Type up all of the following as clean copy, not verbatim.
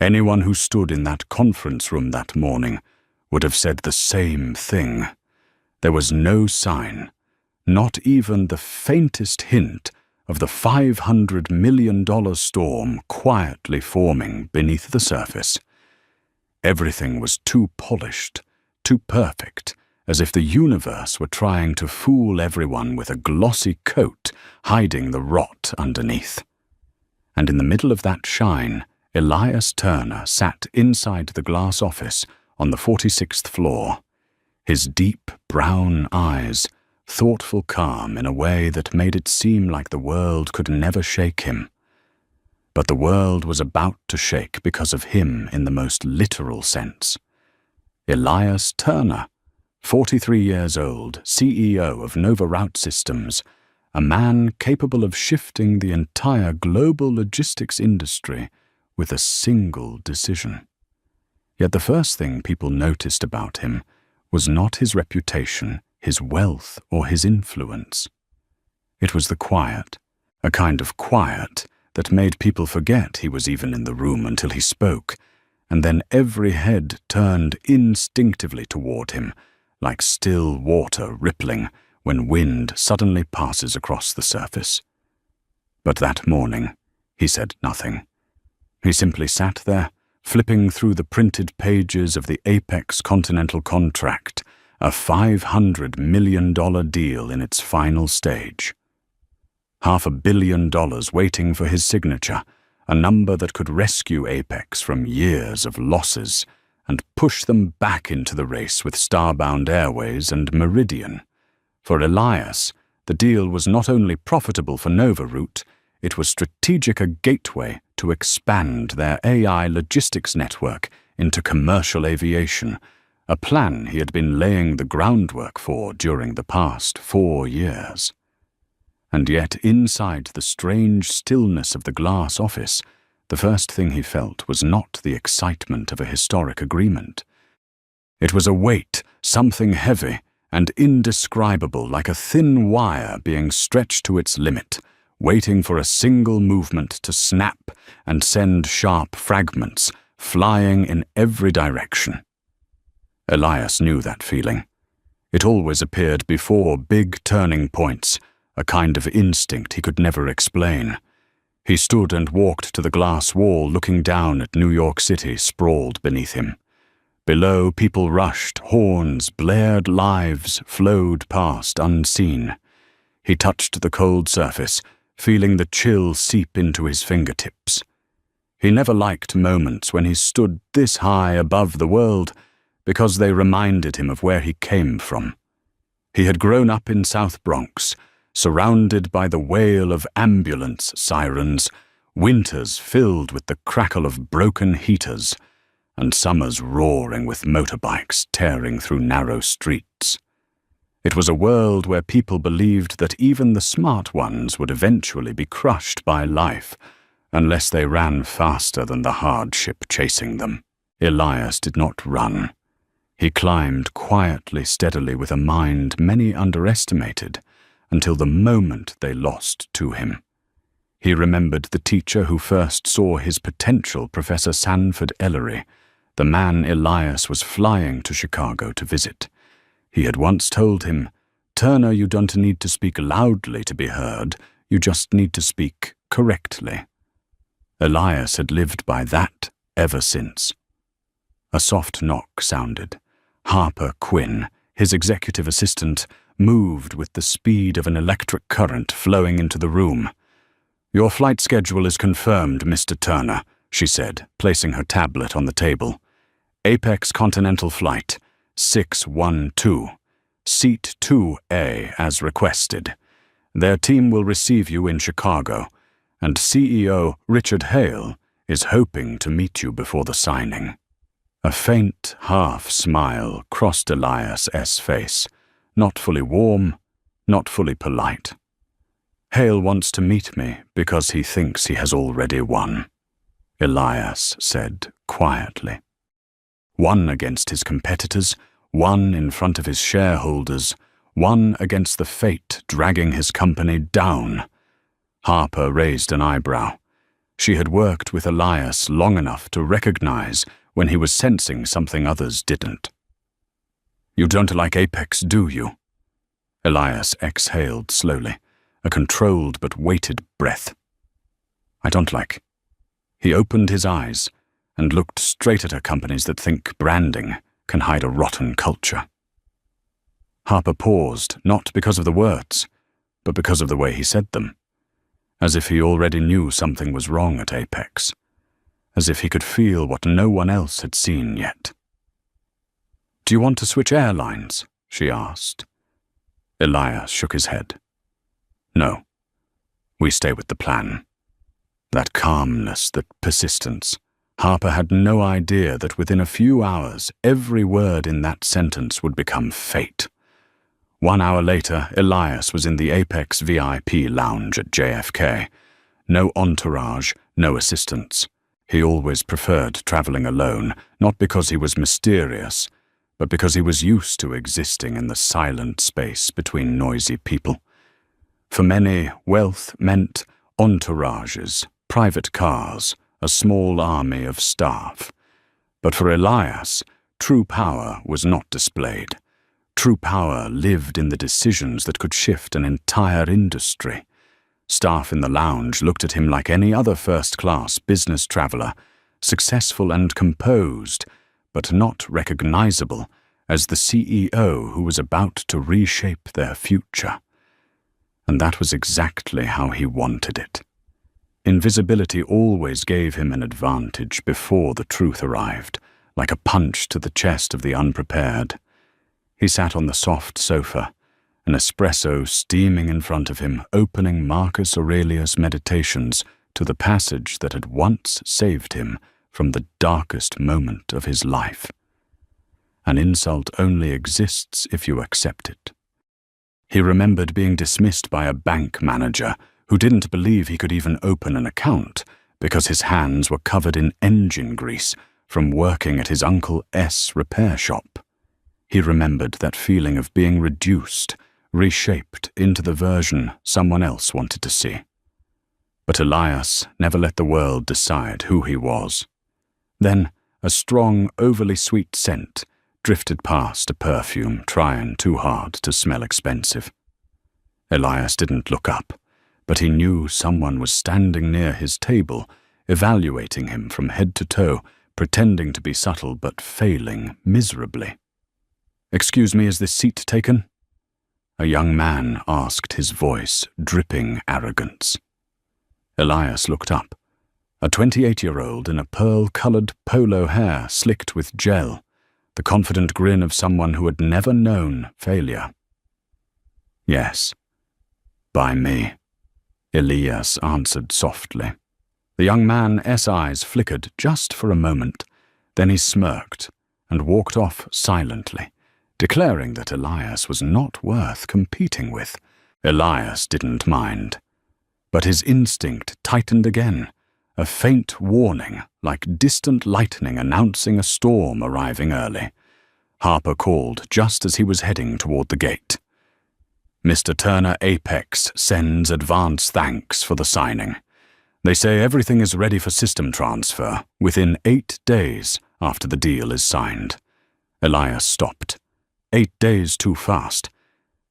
Anyone who stood in that conference room that morning would have said the same thing. There was no sign, not even the faintest hint of the $500 million storm quietly forming beneath the surface. Everything was too polished, too perfect, as if the universe were trying to fool everyone with a glossy coat hiding the rot underneath. And in the middle of that shine, Elias Turner sat inside the glass office on the 46th floor, his deep brown eyes thoughtful calm in a way that made it seem like the world could never shake him. But the world was about to shake because of him in the most literal sense. Elias Turner, 43 years old, CEO of Nova Route Systems, a man capable of shifting the entire global logistics industry with a single decision. Yet the first thing people noticed about him was not his reputation, his wealth, or his influence. It was the quiet, a kind of quiet that made people forget he was even in the room until he spoke, and then every head turned instinctively toward him, like still water rippling when wind suddenly passes across the surface. But that morning, he said nothing. He simply sat there, flipping through the printed pages of the Apex Continental contract, a $500 million deal in its final stage. $500 million waiting for his signature, a number that could rescue Apex from years of losses and push them back into the race with Starbound Airways and Meridian. For Elias, the deal was not only profitable for Nova Route, it was strategic a gateway to expand their AI logistics network into commercial aviation, a plan he had been laying the groundwork for during the past 4 years. And yet, inside the strange stillness of the glass office, the first thing he felt was not the excitement of a historic agreement. It was a weight, something heavy and indescribable, like a thin wire being stretched to its limit, waiting for a single movement to snap and send sharp fragments flying in every direction. Elias knew that feeling. It always appeared before big turning points, a kind of instinct he could never explain. He stood and walked to the glass wall, looking down at New York City sprawled beneath him. Below, people rushed, horns blared, lives flowed past unseen. He touched the cold surface, feeling the chill seep into his fingertips. He never liked moments when he stood this high above the world, because they reminded him of where he came from. He had grown up in South Bronx, surrounded by the wail of ambulance sirens, winters filled with the crackle of broken heaters, and summers roaring with motorbikes tearing through narrow streets. It was a world where people believed that even the smart ones would eventually be crushed by life, unless they ran faster than the hardship chasing them. Elias did not run. He climbed quietly, steadily, with a mind many underestimated, until the moment they lost to him. He remembered the teacher who first saw his potential, Professor Sanford Ellery, the man Elias was flying to Chicago to visit. He had once told him, "Turner, you don't need to speak loudly to be heard, you just need to speak correctly." Elias had lived by that ever since. A soft knock sounded. Harper Quinn, his executive assistant, moved with the speed of an electric current flowing into the room. "Your flight schedule is confirmed, Mr. Turner," she said, placing her tablet on the table. "Apex Continental Flight 612, Seat 2A as requested. Their team will receive you in Chicago, and CEO Richard Hale is hoping to meet you before the signing." A faint half-smile crossed Elias's face, not fully warm, not fully polite. "Hale wants to meet me because he thinks he has already won," Elias said quietly. Won against his competitors, won in front of his shareholders, won against the fate dragging his company down. Harper raised an eyebrow. She had worked with Elias long enough to recognize when he was sensing something others didn't. "You don't like Apex, do you?" Elias exhaled slowly, a controlled but weighted breath. "I don't like." He opened his eyes and looked straight at companies that think branding can hide a rotten culture. Harper paused, not because of the words, but because of the way he said them, as if he already knew something was wrong at Apex, as if he could feel what no one else had seen yet. "Do you want to switch airlines?" she asked. Elias shook his head. "No. We stay with the plan." That calmness, that persistence. Harper had no idea that within a few hours, every word in that sentence would become fate. 1 hour later, Elias was in the Apex VIP lounge at JFK. No entourage, no assistants. He always preferred traveling alone, not because he was mysterious, but because he was used to existing in the silent space between noisy people. For many, wealth meant entourages, private cars, a small army of staff. But for Elias, true power was not displayed. True power lived in the decisions that could shift an entire industry. Staff in the lounge looked at him like any other first-class business traveler, successful and composed, but not recognizable as the CEO who was about to reshape their future. And that was exactly how he wanted it. Invisibility always gave him an advantage before the truth arrived, like a punch to the chest of the unprepared. He sat on the soft sofa, an espresso steaming in front of him, opening Marcus Aurelius' Meditations to the passage that had once saved him from the darkest moment of his life. An insult only exists if you accept it. He remembered being dismissed by a bank manager who didn't believe he could even open an account because his hands were covered in engine grease from working at his Uncle S. repair shop. He remembered that feeling of being reduced, reshaped into the version someone else wanted to see. But Elias never let the world decide who he was. Then a strong, overly sweet scent drifted past a perfume trying too hard to smell expensive. Elias didn't look up, but he knew someone was standing near his table, evaluating him from head to toe, pretending to be subtle but failing miserably. "Excuse me, is this seat taken?" A young man asked, his voice dripping arrogance. Elias looked up. A 28-year-old in a pearl-colored polo hair slicked with gel, the confident grin of someone who had never known failure. "Yes, by me," Elias answered softly. The young man's eyes flickered just for a moment, then he smirked and walked off silently, declaring that Elias was not worth competing with. Elias didn't mind. But his instinct tightened again, a faint warning like distant lightning announcing a storm arriving early. Harper called just as he was heading toward the gate. "Mr. Turner Apex sends advance thanks for the signing. They say everything is ready for system transfer within 8 days after the deal is signed." Elias stopped. 8 days too fast.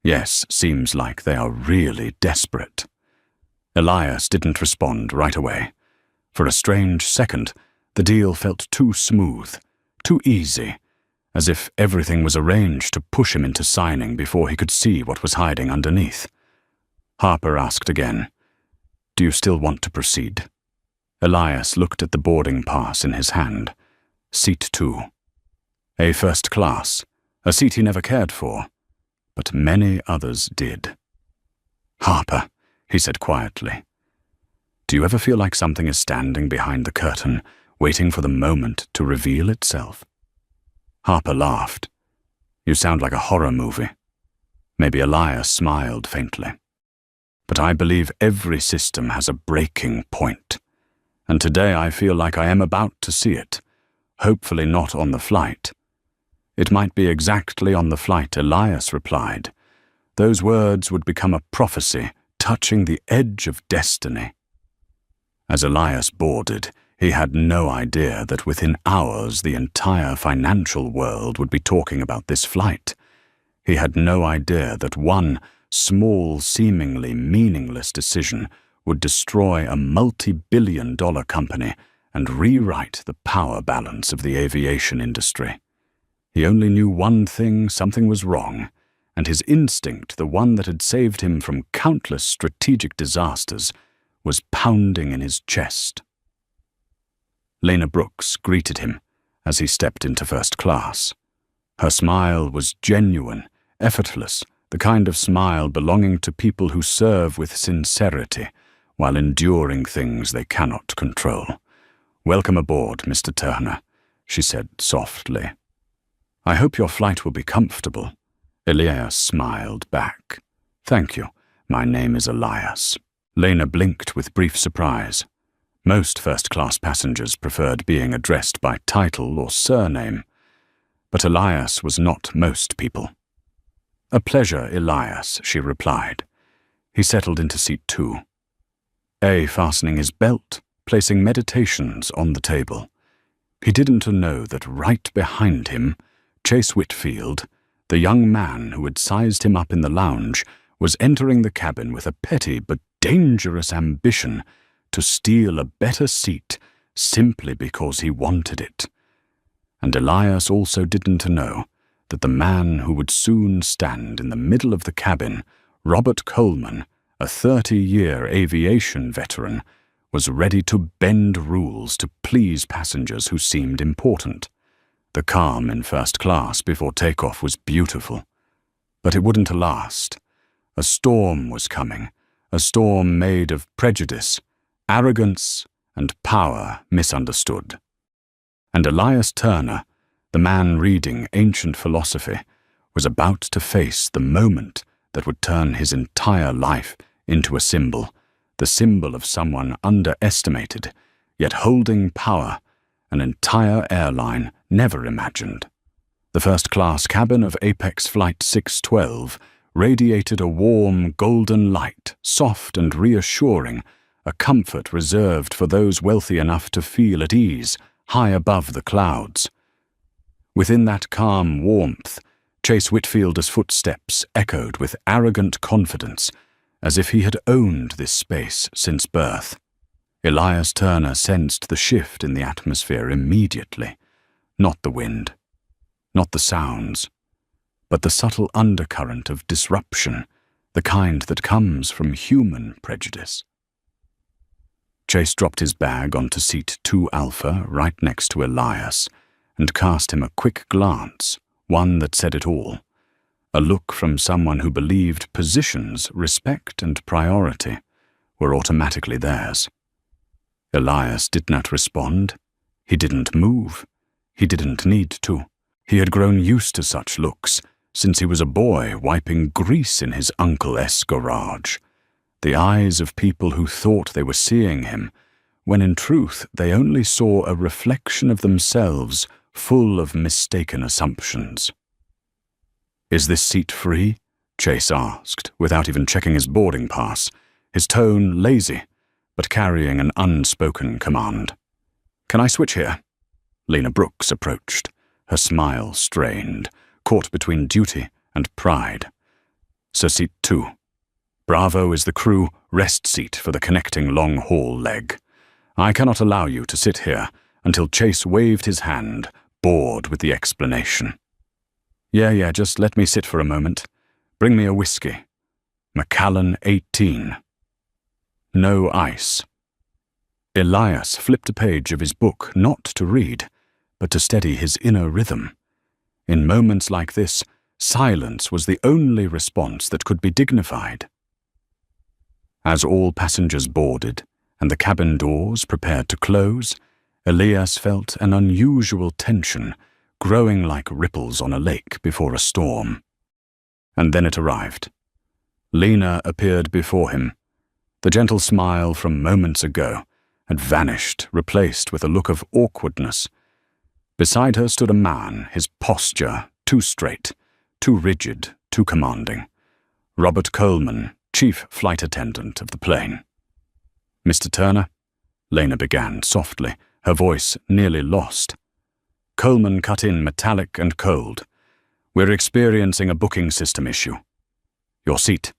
Yes, seems like they are really desperate. Elias didn't respond right away. For a strange second, the deal felt too smooth, too easy, as if everything was arranged to push him into signing before he could see what was hiding underneath. Harper asked again, "Do you still want to proceed?" Elias looked at the boarding pass in his hand. Seat 2. A first class, a seat he never cared for, but many others did. "Harper," he said quietly, "do you ever feel like something is standing behind the curtain, waiting for the moment to reveal itself?" Harper laughed. "You sound like a horror movie." Maybe Elias smiled faintly. "But I believe every system has a breaking point. And today I feel like I am about to see it, hopefully not on the flight." "It might be exactly on the flight," Elias replied. Those words would become a prophecy touching the edge of destiny. As Elias boarded, he had no idea that within hours the entire financial world would be talking about this flight. He had no idea that one small, seemingly meaningless decision would destroy a multi-billion-dollar company and rewrite the power balance of the aviation industry. He only knew one thing: something was wrong, and his instinct, the one that had saved him from countless strategic disasters, was pounding in his chest. Lena Brooks greeted him as he stepped into first class. Her smile was genuine, effortless, the kind of smile belonging to people who serve with sincerity while enduring things they cannot control. "Welcome aboard, Mr. Turner," she said softly. "I hope your flight will be comfortable." Elias smiled back. "Thank you. My name is Elias." Lena blinked with brief surprise. Most first-class passengers preferred being addressed by title or surname, but Elias was not most people. "A pleasure, Elias," she replied. He settled into seat 2. Fastening his belt, placing meditations on the table. He didn't know that right behind him, Chase Whitfield, the young man who had sized him up in the lounge, was entering the cabin with a petty but dangerous ambition to steal a better seat simply because he wanted it. And Elias also didn't know that the man who would soon stand in the middle of the cabin, Robert Coleman, a 30-year aviation veteran, was ready to bend rules to please passengers who seemed important. The calm in first class before takeoff was beautiful, but it wouldn't last. A storm was coming, a storm made of prejudice, arrogance, and power misunderstood. And Elias Turner, the man reading ancient philosophy, was about to face the moment that would turn his entire life into a symbol, the symbol of someone underestimated, yet holding power, an entire airline never imagined. The first-class cabin of Apex Flight 612 radiated a warm, golden light, soft and reassuring, a comfort reserved for those wealthy enough to feel at ease, high above the clouds. Within that calm warmth, Chase Whitfield's footsteps echoed with arrogant confidence, as if he had owned this space since birth. Elias Turner sensed the shift in the atmosphere immediately. Not the wind, not the sounds, but the subtle undercurrent of disruption, the kind that comes from human prejudice. Chase dropped his bag onto seat 2 Alpha right next to Elias and cast him a quick glance, one that said it all. A look from someone who believed positions, respect, and priority were automatically theirs. Elias did not respond. He didn't move. He didn't need to. He had grown used to such looks since he was a boy wiping grease in his Uncle S. garage. The eyes of people who thought they were seeing him, when in truth they only saw a reflection of themselves full of mistaken assumptions. "Is this seat free?" Chase asked, without even checking his boarding pass, his tone lazy, but carrying an unspoken command. "Can I switch here?" Lena Brooks approached, her smile strained, caught between duty and pride. "So seat 2. Bravo is the crew rest seat for the connecting long-haul leg. I cannot allow you to sit here," until Chase waved his hand, bored with the explanation. Yeah, just let me sit for a moment. Bring me a whiskey. Macallan 18. No ice." Elias flipped a page of his book not to read, but to steady his inner rhythm. In moments like this, silence was the only response that could be dignified. As all passengers boarded and the cabin doors prepared to close, Elias felt an unusual tension growing like ripples on a lake before a storm. And then it arrived. Lena appeared before him. The gentle smile from moments ago had vanished, replaced with a look of awkwardness. Beside her stood a man, his posture too straight, too rigid, too commanding. Robert Coleman, chief flight attendant of the plane. "Mr. Turner?" Lena began softly, her voice nearly lost. Coleman cut in metallic and cold. "We're experiencing a booking system issue. Your seat.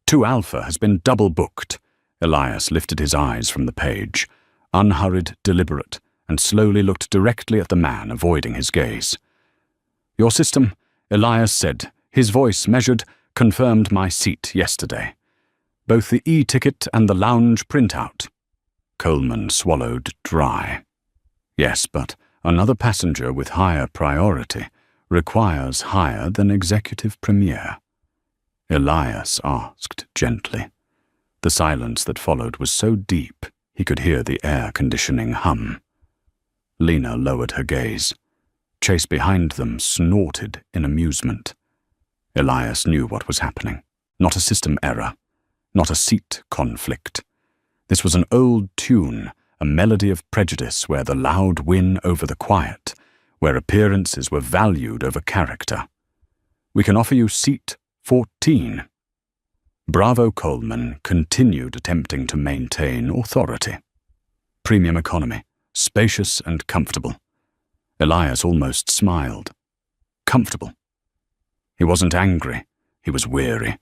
2 Alpha has been double booked." Elias lifted his eyes from the page, unhurried, deliberate, and slowly looked directly at the man, avoiding his gaze. "Your system," Elias said, his voice measured, "confirmed my seat yesterday. Both the e-ticket and the lounge printout." Coleman swallowed dry. "Yes, but another passenger with higher priority requires higher than executive premier," Elias asked gently. The silence that followed was so deep he could hear the air conditioning hum. Lena lowered her gaze. Chase behind them snorted in amusement. Elias knew what was happening. Not a system error. Not a seat conflict. This was an old tune, a melody of prejudice where the loud win over the quiet, where appearances were valued over character. "We can offer you seat 14. Bravo Coleman continued attempting to maintain authority. Premium economy, spacious and comfortable. Elias almost smiled. Comfortable. He wasn't angry. He was weary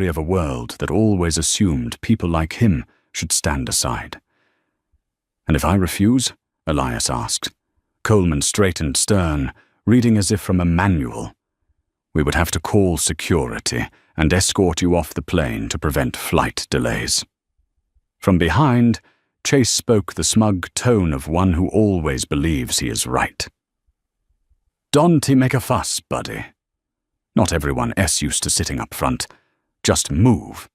of a world that always assumed people like him should stand aside. "And if I refuse?" Elias asked. Coleman straightened stern, reading as if from a manual. "We would have to call security and escort you off the plane to prevent flight delays." From behind, Chase spoke the smug tone of one who always believes he is right. "Don't make a fuss, buddy. Not everyone is used to sitting up front. Just move."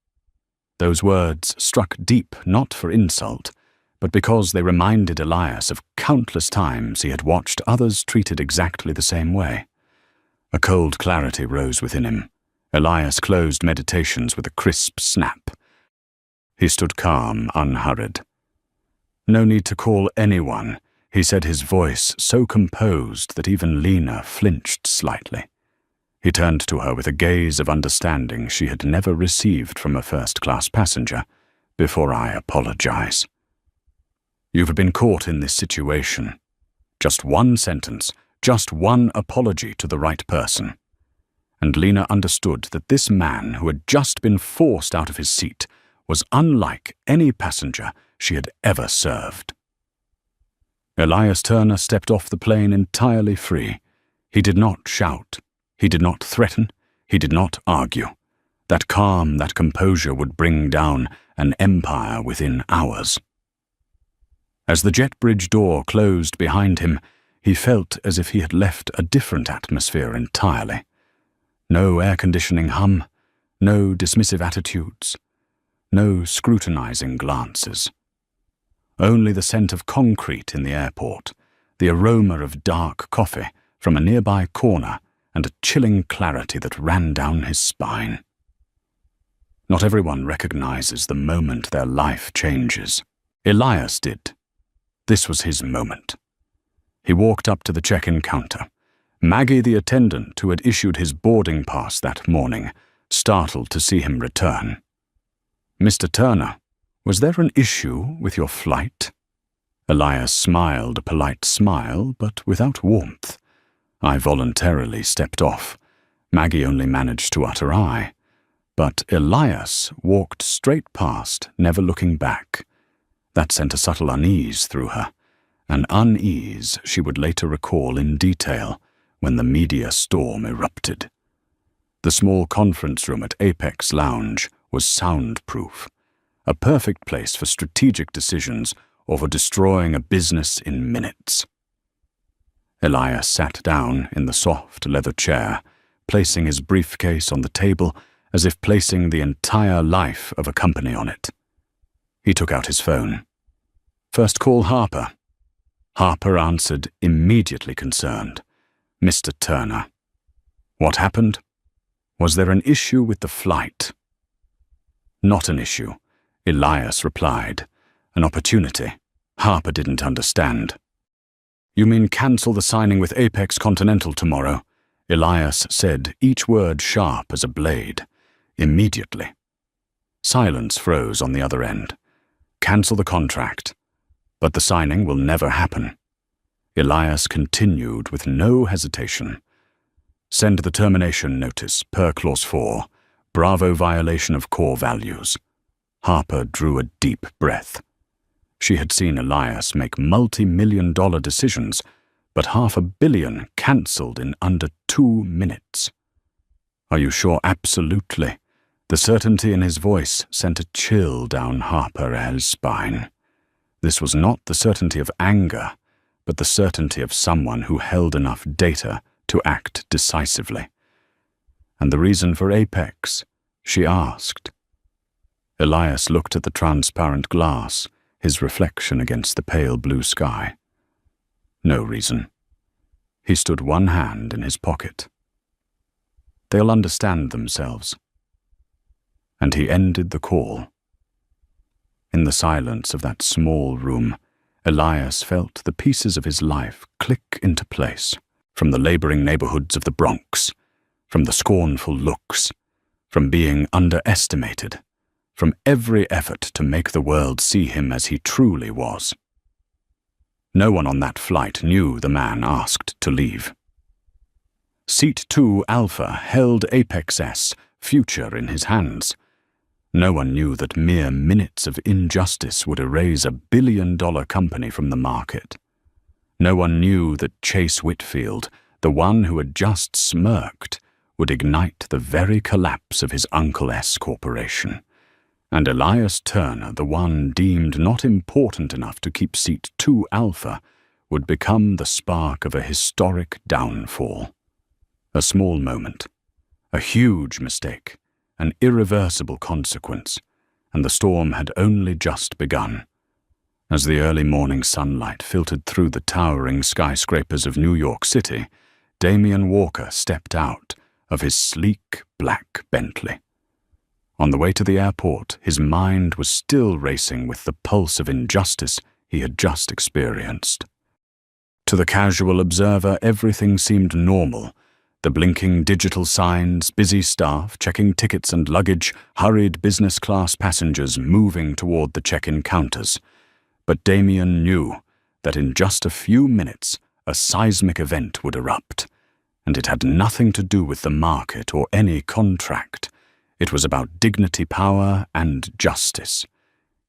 Those words struck deep, not for insult, but because they reminded Elias of countless times he had watched others treated exactly the same way. A cold clarity rose within him. Elias closed meditations with a crisp snap. He stood calm, unhurried. "No need to call anyone," he said, his voice so composed that even Lena flinched slightly. He turned to her with a gaze of understanding she had never received from a first-class passenger. "Before I apologize. You've been caught in this situation. Just one sentence, just one apology to the right person." And Lena understood that this man who had just been forced out of his seat was unlike any passenger she had ever served. Elias Turner stepped off the plane entirely free. He did not shout. He did not threaten. He did not argue. That calm, that composure would bring down an empire within hours. As the jet bridge door closed behind him, he felt as if he had left a different atmosphere entirely. No air-conditioning hum, no dismissive attitudes, no scrutinizing glances. Only the scent of concrete in the airport, the aroma of dark coffee from a nearby corner, and a chilling clarity that ran down his spine. Not everyone recognizes the moment their life changes. Elias did. This was his moment. He walked up to the check-in counter. Maggie, the attendant who had issued his boarding pass that morning, startled to see him return. "Mr. Turner, was there an issue with your flight?" Elias smiled a polite smile, but without warmth. I voluntarily stepped off. Maggie only managed to utter "I." But Elias walked straight past, never looking back. That sent a subtle unease through her, an unease she would later recall in detail when the media storm erupted. The small conference room at Apex Lounge was soundproof, a perfect place for strategic decisions or for destroying a business in minutes. Elias sat down in the soft leather chair, placing his briefcase on the table as if placing the entire life of a company on it. He took out his phone. "First call Harper." Harper answered, immediately concerned. "Mr. Turner." "What happened? Was there an issue with the flight?" "Not an issue," Elias replied. "An opportunity." Harper didn't understand. "You mean cancel the signing with Apex Continental tomorrow?" Elias said, each word sharp as a blade. "Immediately." Silence froze on the other end. "Cancel the contract. But the signing will never happen. Elias continued with no hesitation. Send the termination notice per Clause 4. Bravo violation of core values. Harper drew a deep breath. She had seen Elias make multi-million-dollar decisions, but $500 million cancelled in under 2 minutes. Are you sure? Absolutely. The certainty in his voice sent a chill down Harper's spine. This was not the certainty of anger, but the certainty of someone who held enough data to act decisively. And the reason for Apex? She asked. Elias looked at the transparent glass, his reflection against the pale blue sky. No reason. He stood one hand in his pocket. They'll understand themselves. And he ended the call. In the silence of that small room, Elias felt the pieces of his life click into place, from the laboring neighborhoods of the Bronx, from the scornful looks, from being underestimated, from every effort to make the world see him as he truly was. No one on that flight knew the man asked to leave. Seat 2 Alpha held Apex S, future in his hands. No one knew that mere minutes of injustice would erase a billion-dollar company from the market. No one knew that Chase Whitfield, the one who had just smirked, would ignite the very collapse of his Uncle S Corporation. And Elias Turner, the one deemed not important enough to keep Seat 2 Alpha, would become the spark of a historic downfall. A small moment, a huge mistake, an irreversible consequence, and the storm had only just begun. As the early morning sunlight filtered through the towering skyscrapers of New York City, Damian Walker stepped out of his sleek black Bentley. On the way to the airport, his mind was still racing with the pulse of injustice he had just experienced. To the casual observer, everything seemed normal. The blinking digital signs, busy staff checking tickets and luggage, hurried business-class passengers moving toward the check-in counters. But Damian knew that in just a few minutes a seismic event would erupt, and it had nothing to do with the market or any contract. It was about dignity, power, and justice.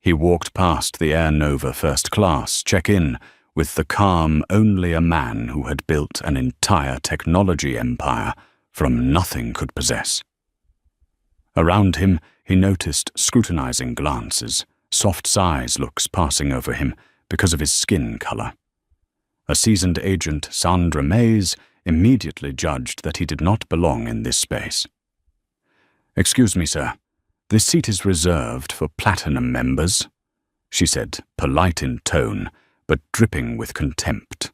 He walked past the Air Nova first class check-in with the calm only a man who had built an entire technology empire from nothing could possess. Around him, he noticed scrutinizing glances, soft sighs looks passing over him because of his skin color. A seasoned agent, Sandra Mays, immediately judged that he did not belong in this space. "Excuse me, sir. This seat is reserved for platinum members," she said, polite in tone, but dripping with contempt.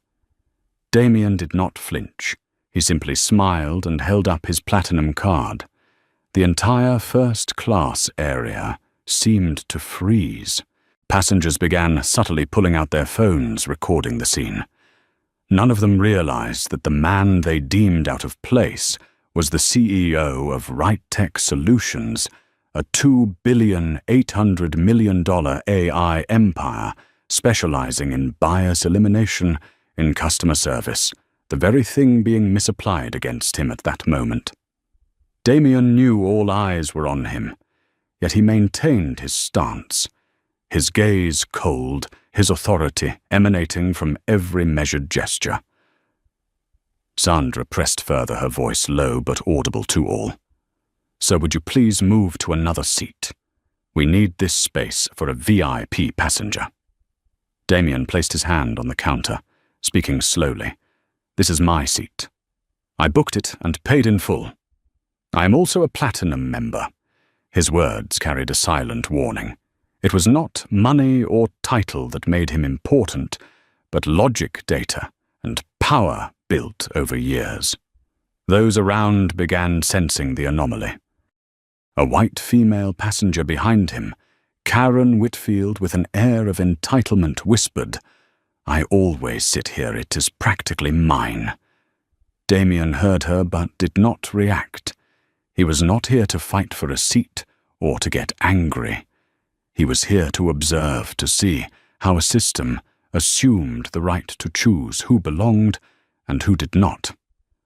Damian did not flinch. He simply smiled and held up his platinum card. The entire first-class area seemed to freeze. Passengers began subtly pulling out their phones, recording the scene. None of them realized that the man they deemed out of place was the CEO of Right Tech Solutions, a $2.8 billion AI empire specializing in bias elimination in customer service, the very thing being misapplied against him at that moment. Damian knew all eyes were on him, yet he maintained his stance, his gaze cold, his authority emanating from every measured gesture. Sandra pressed further, her voice low but audible to all. "Sir, would you please move to another seat? We need this space for a VIP passenger." Damian placed his hand on the counter, speaking slowly. "This is my seat. I booked it and paid in full. I am also a platinum member." His words carried a silent warning. It was not money or title that made him important, but logic, data, and power built over years. Those around began sensing the anomaly. A white female passenger behind him, Karen Whitfield, with an air of entitlement, whispered, "I always sit here, it is practically mine." Damian heard her but did not react. He was not here to fight for a seat or to get angry. He was here to observe, to see, how a system assumed the right to choose who belonged and who did not.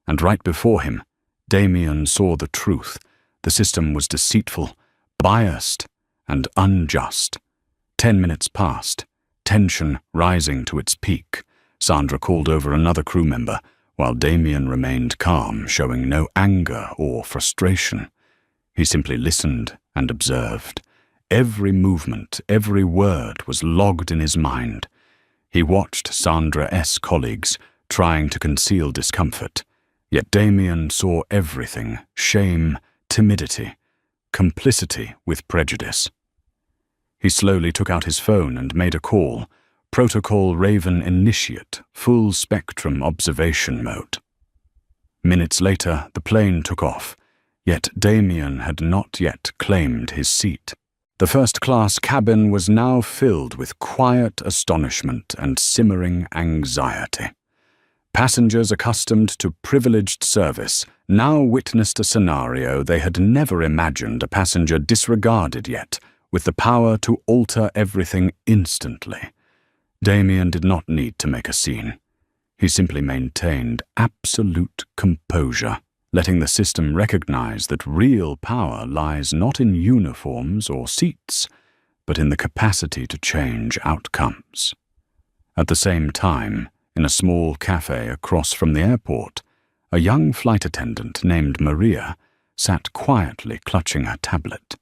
And right before him, Damien saw the truth. The system was deceitful, biased, and unjust. 10 minutes passed, tension rising to its peak. Sandra called over another crew member, while Damien remained calm, showing no anger or frustration. He simply listened and observed. Every movement, every word was logged in his mind. He watched Sandra's colleagues trying to conceal discomfort, yet Damien saw everything: shame, timidity, complicity with prejudice. He slowly took out his phone and made a call. Protocol Raven Initiate, full spectrum observation mode. Minutes later, the plane took off, yet Damien had not yet claimed his seat. The first-class cabin was now filled with quiet astonishment and simmering anxiety. Passengers accustomed to privileged service now witnessed a scenario they had never imagined a passenger disregarded yet, with the power to alter everything instantly. Damien did not need to make a scene. He simply maintained absolute composure, letting the system recognize that real power lies not in uniforms or seats, but in the capacity to change outcomes. At the same time, in a small cafe across from the airport, a young flight attendant named Maria sat quietly clutching her tablet.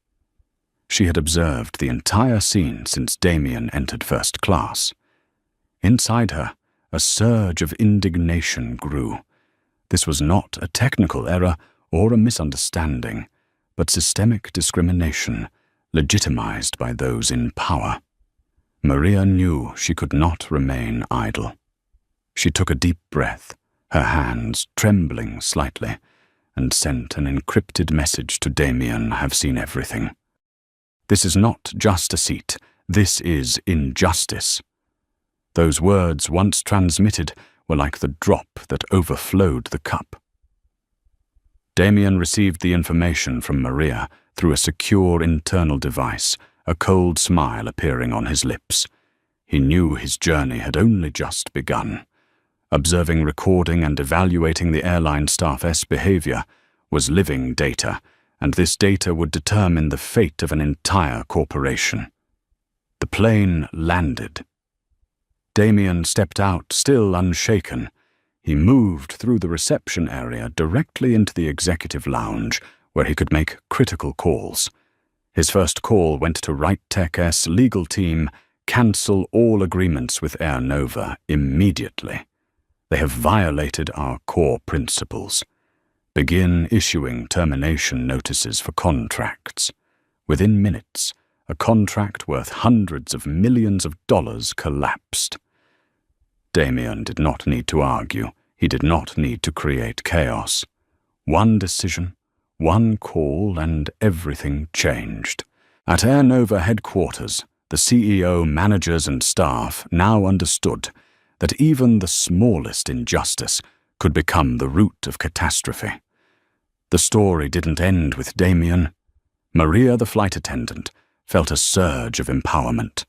She had observed the entire scene since Damien entered first class. Inside her, a surge of indignation grew. This was not a technical error or a misunderstanding, but systemic discrimination, legitimized by those in power. Maria knew she could not remain idle. She took a deep breath, her hands trembling slightly, and sent an encrypted message to Damien. "Have seen everything. This is not just a seat, this is injustice." Those words, once transmitted, were like the drop that overflowed the cup. Damien received the information from Maria through a secure internal device, a cold smile appearing on his lips. He knew his journey had only just begun. Observing, recording, and evaluating the airline staff's behavior was living data, and this data would determine the fate of an entire corporation. The plane landed. Damien stepped out, still unshaken. He moved through the reception area directly into the executive lounge, where he could make critical calls. His first call went to RightTech's legal team: cancel all agreements with Air Nova immediately. They have violated our core principles. Begin issuing termination notices for contracts. Within minutes, a contract worth hundreds of millions of dollars collapsed. Damien did not need to argue. He did not need to create chaos. One decision, one call, and everything changed. At Air Nova headquarters, the CEO, managers, and staff now understood that even the smallest injustice could become the root of catastrophe. The story didn't end with Damien. Maria, the flight attendant, felt a surge of empowerment.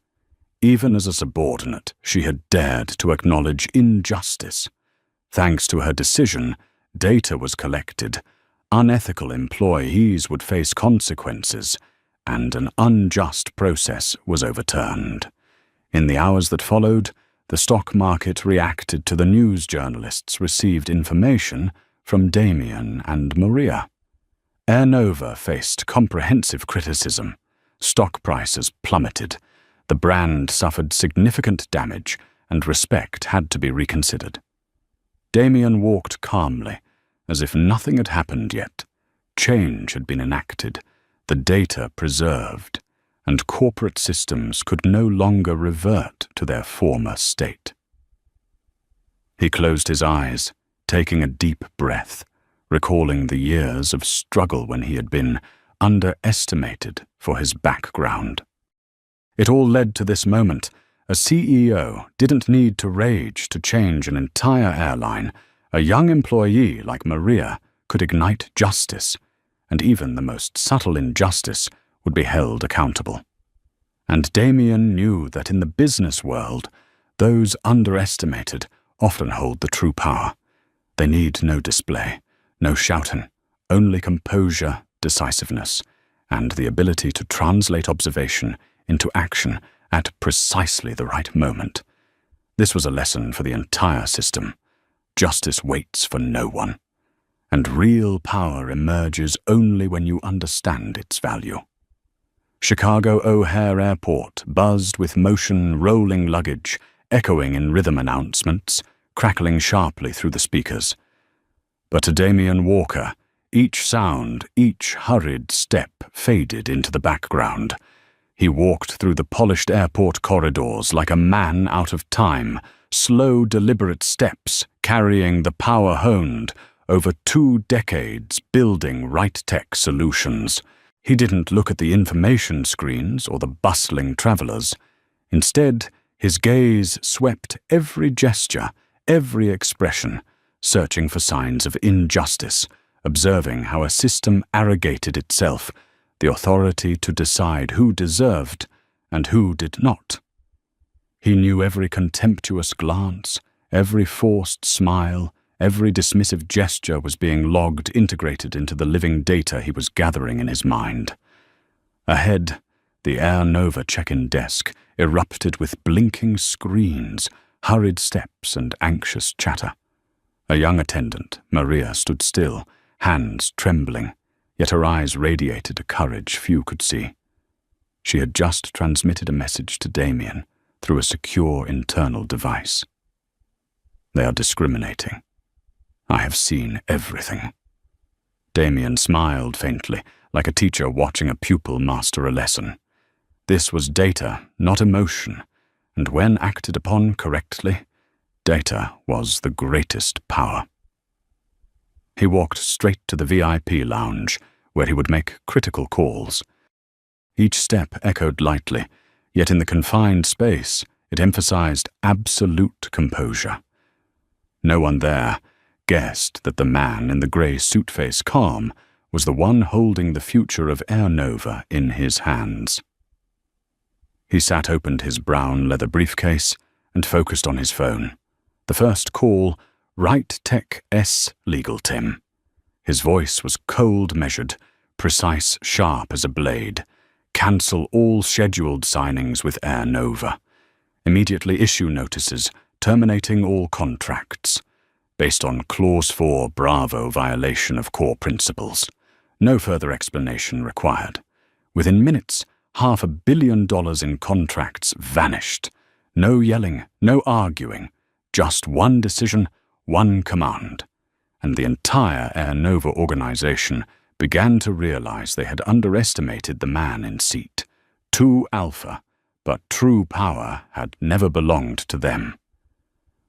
Even as a subordinate, she had dared to acknowledge injustice. Thanks to her decision, data was collected, unethical employees would face consequences, and an unjust process was overturned. In the hours that followed, the stock market reacted to the news journalists received information from Damien and Maria. Air Nova faced comprehensive criticism. Stock prices plummeted. The brand suffered significant damage, and respect had to be reconsidered. Damien walked calmly, as if nothing had happened yet. Change had been enacted, the data preserved, and corporate systems could no longer revert to their former state. He closed his eyes, taking a deep breath, recalling the years of struggle when he had been underestimated for his background. It all led to this moment. A CEO didn't need to rage to change an entire airline. A young employee like Maria could ignite justice, and even the most subtle injustice would be held accountable. And Damien knew that in the business world, those underestimated often hold the true power. They need no display, no shouting, only composure, decisiveness, and the ability to translate observation into action at precisely the right moment. This was a lesson for the entire system. Justice waits for no one, and real power emerges only when you understand its value. Chicago O'Hare Airport buzzed with motion, rolling luggage, echoing in rhythm announcements, crackling sharply through the speakers. But to Damien Walker, each sound, each hurried step faded into the background. He walked through the polished airport corridors like a man out of time, slow, deliberate steps carrying the power honed over 2 decades building right tech solutions. He didn't look at the information screens or the bustling travelers. Instead, his gaze swept every gesture, every expression, searching for signs of injustice, observing how a system arrogated itself the authority to decide who deserved and who did not. He knew every contemptuous glance, every forced smile, every dismissive gesture was being logged, integrated into the living data he was gathering in his mind. Ahead, the Air Nova check-in desk erupted with blinking screens, hurried steps, and anxious chatter. A young attendant, Maria, stood still, hands trembling, yet her eyes radiated a courage few could see. She had just transmitted a message to Damien through a secure internal device. They are discriminating. I have seen everything. Damien smiled faintly, like a teacher watching a pupil master a lesson. This was data, not emotion, and when acted upon correctly, data was the greatest power. He walked straight to the VIP lounge, where he would make critical calls. Each step echoed lightly, yet in the confined space, it emphasized absolute composure. No one there guessed that the man in the grey suit-face calm was the one holding the future of Air Nova in his hands. He opened his brown leather briefcase and focused on his phone. The first call, Right Tech S Legal Team. His voice was cold measured, precise, sharp as a blade. Cancel all scheduled signings with Air Nova. Immediately issue notices, terminating all contracts. Based on Clause 4 Bravo violation of core principles. No further explanation required. Within minutes, $500 million in contracts vanished. No yelling, no arguing, just one decision, one command. And the entire Air Nova organization began to realize they had underestimated the man in seat. Too alpha, but true power had never belonged to them.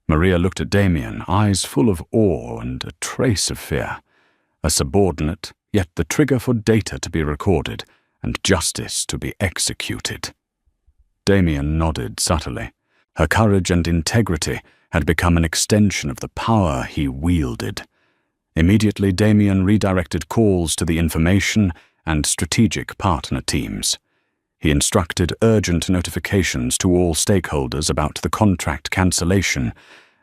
Maria looked at Damien, eyes full of awe and a trace of fear. A subordinate, yet the trigger for data to be recorded and justice to be executed. Damien nodded subtly. Her courage and integrity had become an extension of the power he wielded. Immediately, Damien redirected calls to the information and strategic partner teams. He instructed urgent notifications to all stakeholders about the contract cancellation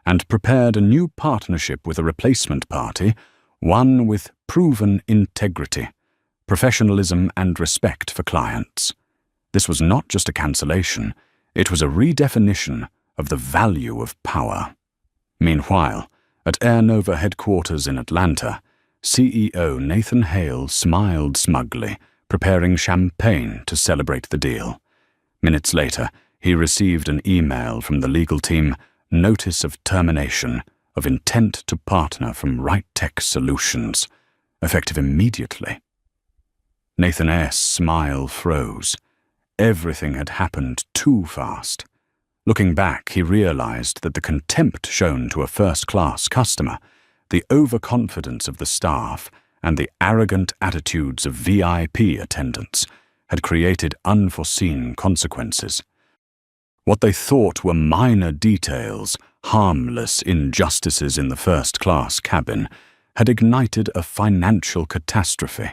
and prepared a new partnership with a replacement party, one with proven integrity, professionalism, and respect for clients. This was not just a cancellation, it was a redefinition of the value of power. Meanwhile, at Air Nova headquarters in Atlanta, CEO Nathan Hale smiled smugly, preparing champagne to celebrate the deal. Minutes later, he received an email from the legal team, notice of termination, of intent to partner from Right Tech Solutions, effective immediately. Nathan S.'s smile froze. Everything had happened too fast. Looking back, he realized that the contempt shown to a first-class customer, the overconfidence of the staff, and the arrogant attitudes of VIP attendants had created unforeseen consequences. What they thought were minor details, harmless injustices in the first-class cabin, had ignited a financial catastrophe.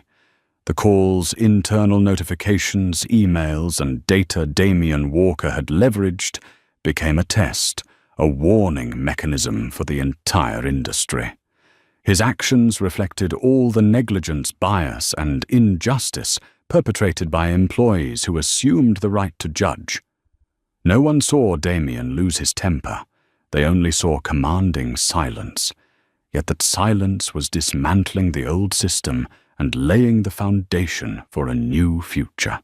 The calls, internal notifications, emails, and data Damien Walker had leveraged became a test, a warning mechanism for the entire industry. His actions reflected all the negligence, bias, and injustice perpetrated by employees who assumed the right to judge. No one saw Damien lose his temper. They only saw commanding silence. Yet that silence was dismantling the old system and laying the foundation for a new future.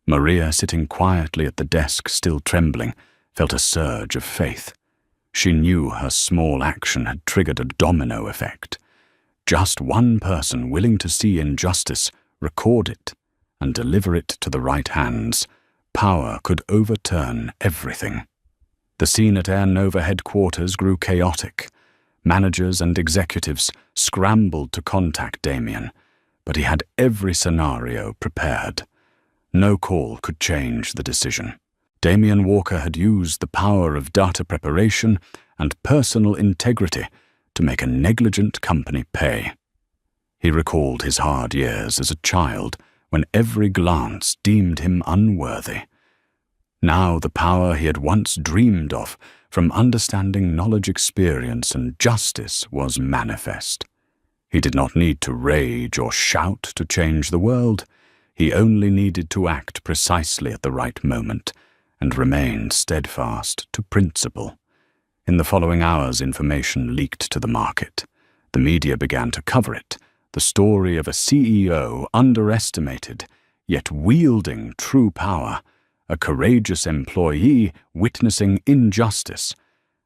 Maria, sitting quietly at the desk, still trembling, felt a surge of faith. She knew her small action had triggered a domino effect. Just one person willing to see injustice, record it, and deliver it to the right hands, power could overturn everything. The scene at Air Nova headquarters grew chaotic. Managers and executives scrambled to contact Damien, but he had every scenario prepared. No call could change the decision. Damien Walker had used the power of data preparation and personal integrity to make a negligent company pay. He recalled his hard years as a child when every glance deemed him unworthy. Now the power he had once dreamed of from understanding knowledge, experience, and justice was manifest. He did not need to rage or shout to change the world. He only needed to act precisely at the right moment and remain steadfast to principle. In the following hours, information leaked to the market. The media began to cover it. The story of a CEO underestimated, yet wielding true power, a courageous employee witnessing injustice,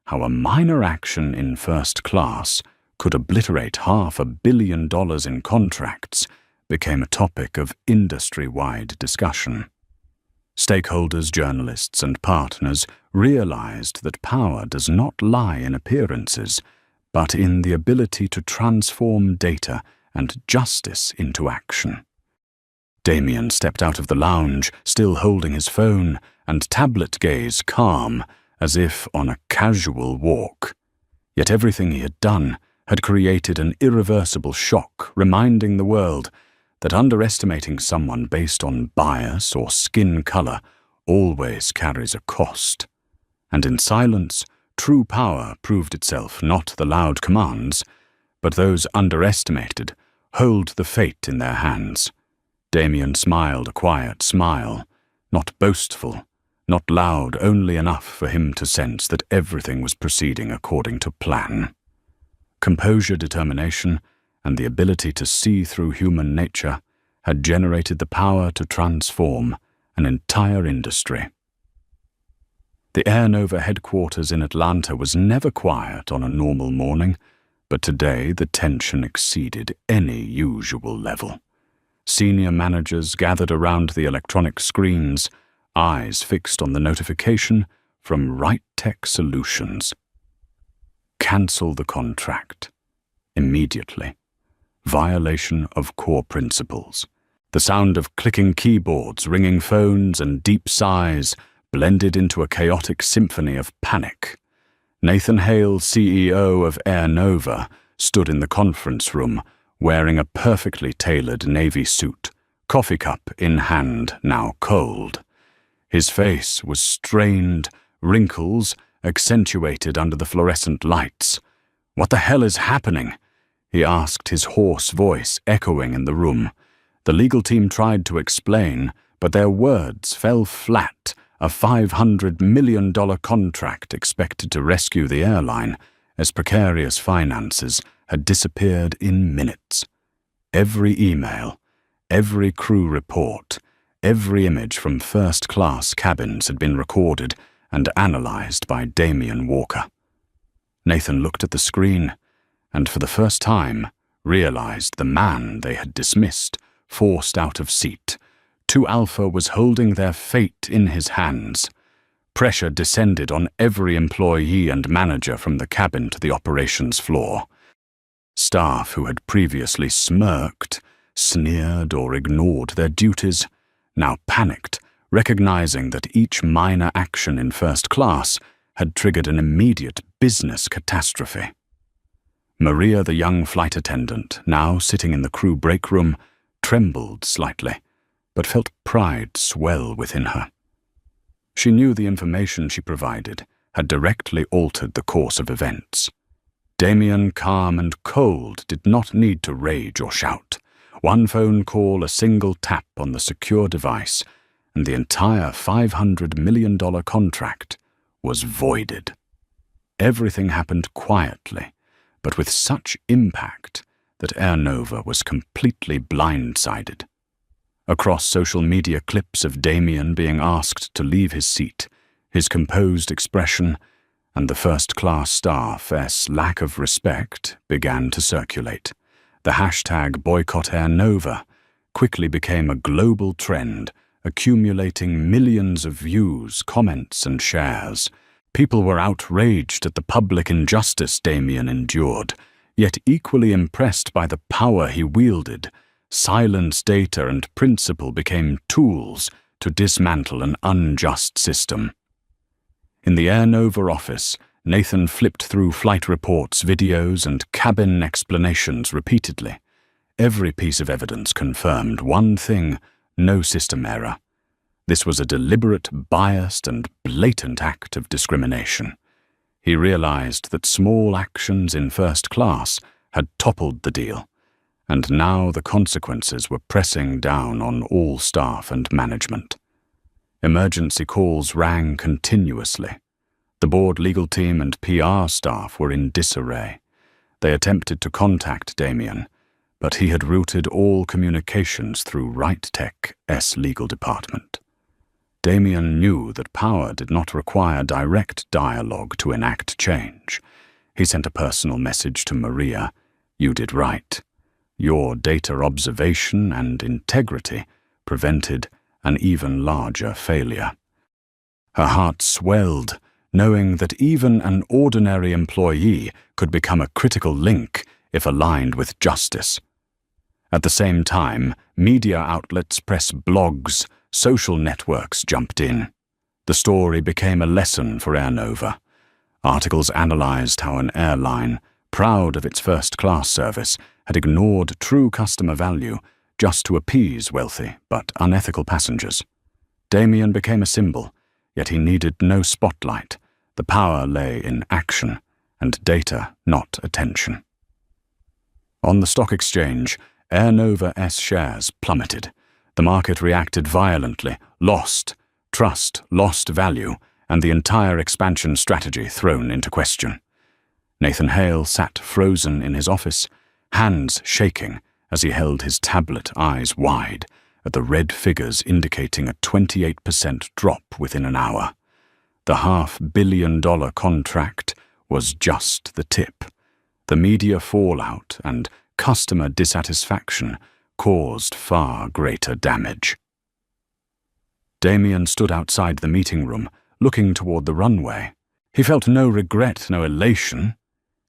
how a minor action in first class could obliterate $500 million in contracts, became a topic of industry-wide discussion. Stakeholders, journalists, and partners realized that power does not lie in appearances, but in the ability to transform data and justice into action. Damien stepped out of the lounge, still holding his phone and tablet gaze calm, as if on a casual walk. Yet everything he had done had created an irreversible shock, reminding the world that underestimating someone based on bias or skin color always carries a cost. And in silence, true power proved itself not the loud commands, but those underestimated hold the fate in their hands. Damien smiled a quiet smile, not boastful, not loud, only enough for him to sense that everything was proceeding according to plan. Composure, determination, and the ability to see through human nature had generated the power to transform an entire industry. The Air Nova headquarters in Atlanta was never quiet on a normal morning, but today the tension exceeded any usual level. Senior managers gathered around the electronic screens, eyes fixed on the notification from Right Tech Solutions. Cancel the contract. Immediately. Violation of core principles. The sound of clicking keyboards, ringing phones, and deep sighs blended into a chaotic symphony of panic. Nathan Hale, CEO of Air Nova, stood in the conference room, wearing a perfectly tailored navy suit, coffee cup in hand, now cold. His face was strained, wrinkles accentuated under the fluorescent lights. "What the hell is happening?" he asked, his hoarse voice echoing in the room. The legal team tried to explain, but their words fell flat. A $500 million contract expected to rescue the airline, as precarious finances had disappeared in minutes. Every email, every crew report, every image from first-class cabins had been recorded and analyzed by Damien Walker. Nathan looked at the screen, and for the first time realized the man they had dismissed, forced out of seat. 2 Alpha was holding their fate in his hands. Pressure descended on every employee and manager from the cabin to the operations floor. Staff who had previously smirked, sneered, or ignored their duties now panicked, recognizing that each minor action in first class had triggered an immediate business catastrophe. Maria, the young flight attendant, now sitting in the crew break room, trembled slightly, but felt pride swell within her. She knew the information she provided had directly altered the course of events. Damien, calm and cold, did not need to rage or shout. One phone call, a single tap on the secure device, and the entire $500 million contract was voided. Everything happened quietly, but with such impact that Air Nova was completely blindsided. Across social media clips of Damien being asked to leave his seat, his composed expression, and the first-class staff's lack of respect began to circulate. The hashtag Boycott Air Nova quickly became a global trend, accumulating millions of views, comments, and shares. People were outraged at the public injustice Damien endured, yet equally impressed by the power he wielded. Silence, data, and principle became tools to dismantle an unjust system. In the Air Nova office, Nathan flipped through flight reports, videos, and cabin explanations repeatedly. Every piece of evidence confirmed one thing: no system error. This was a deliberate, biased, and blatant act of discrimination. He realized that small actions in first class had toppled the deal, and now the consequences were pressing down on all staff and management. Emergency calls rang continuously. The board legal team and PR staff were in disarray. They attempted to contact Damien, but he had routed all communications through RightTech's legal department. Damien knew that power did not require direct dialogue to enact change. He sent a personal message to Maria: "You did right. Your data observation and integrity prevented an even larger failure." Her heart swelled, knowing that even an ordinary employee could become a critical link if aligned with justice. At the same time, media outlets, press blogs, social networks jumped in. The story became a lesson for Air Nova. Articles analyzed how an airline, proud of its first-class service, had ignored true customer value just to appease wealthy but unethical passengers. Damien became a symbol, yet he needed no spotlight. The power lay in action, and data, not attention. On the stock exchange, Air Nova's shares plummeted. The market reacted violently, lost trust, lost value, and the entire expansion strategy thrown into question. Nathan Hale sat frozen in his office, hands shaking as he held his tablet, eyes wide, at the red figures indicating a 28% drop within an hour. The $500 million contract was just the tip. The media fallout and customer dissatisfaction caused far greater damage. Damien stood outside the meeting room, looking toward the runway. He felt no regret, no elation.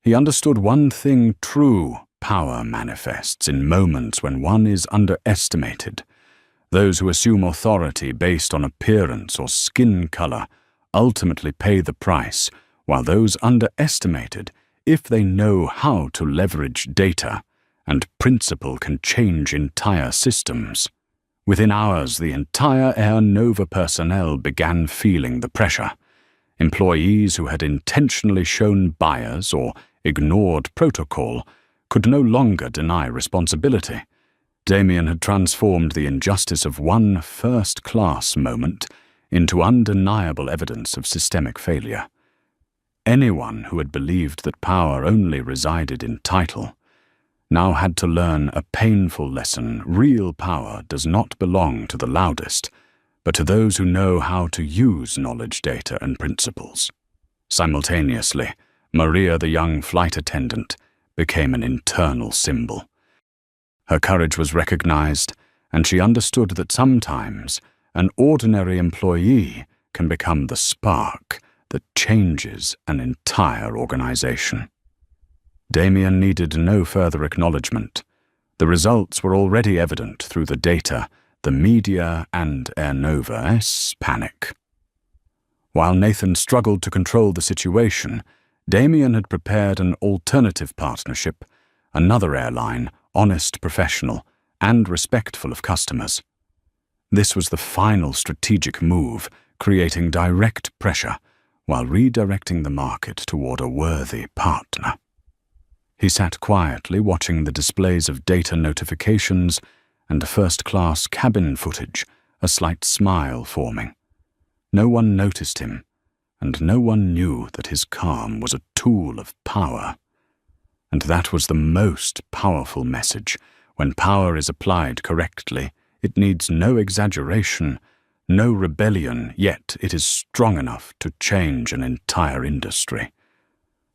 He understood one thing: true power manifests in moments when one is underestimated. Those who assume authority based on appearance or skin color ultimately pay the price, while those underestimated, if they know how to leverage data and principle, can change entire systems. Within hours, the entire Air Nova personnel began feeling the pressure. Employees who had intentionally shown bias or ignored protocol could no longer deny responsibility. Damien had transformed the injustice of one first-class moment into undeniable evidence of systemic failure. Anyone who had believed that power only resided in title now had to learn a painful lesson: real power does not belong to the loudest, but to those who know how to use knowledge, data, and principles. Simultaneously, Maria, the young flight attendant, became an internal symbol. Her courage was recognized, and she understood that sometimes an ordinary employee can become the spark that changes an entire organization. Damien needed no further acknowledgement. The results were already evident through the data, the media, and Air Nova's panic. While Nathan struggled to control the situation, Damien had prepared an alternative partnership: another airline, honest, professional, and respectful of customers. This was the final strategic move, creating direct pressure while redirecting the market toward a worthy partner. He sat quietly watching the displays of data notifications and first-class cabin footage, a slight smile forming. No one noticed him, and no one knew that his calm was a tool of power. And that was the most powerful message. When power is applied correctly, it needs no exaggeration, no rebellion, yet it is strong enough to change an entire industry.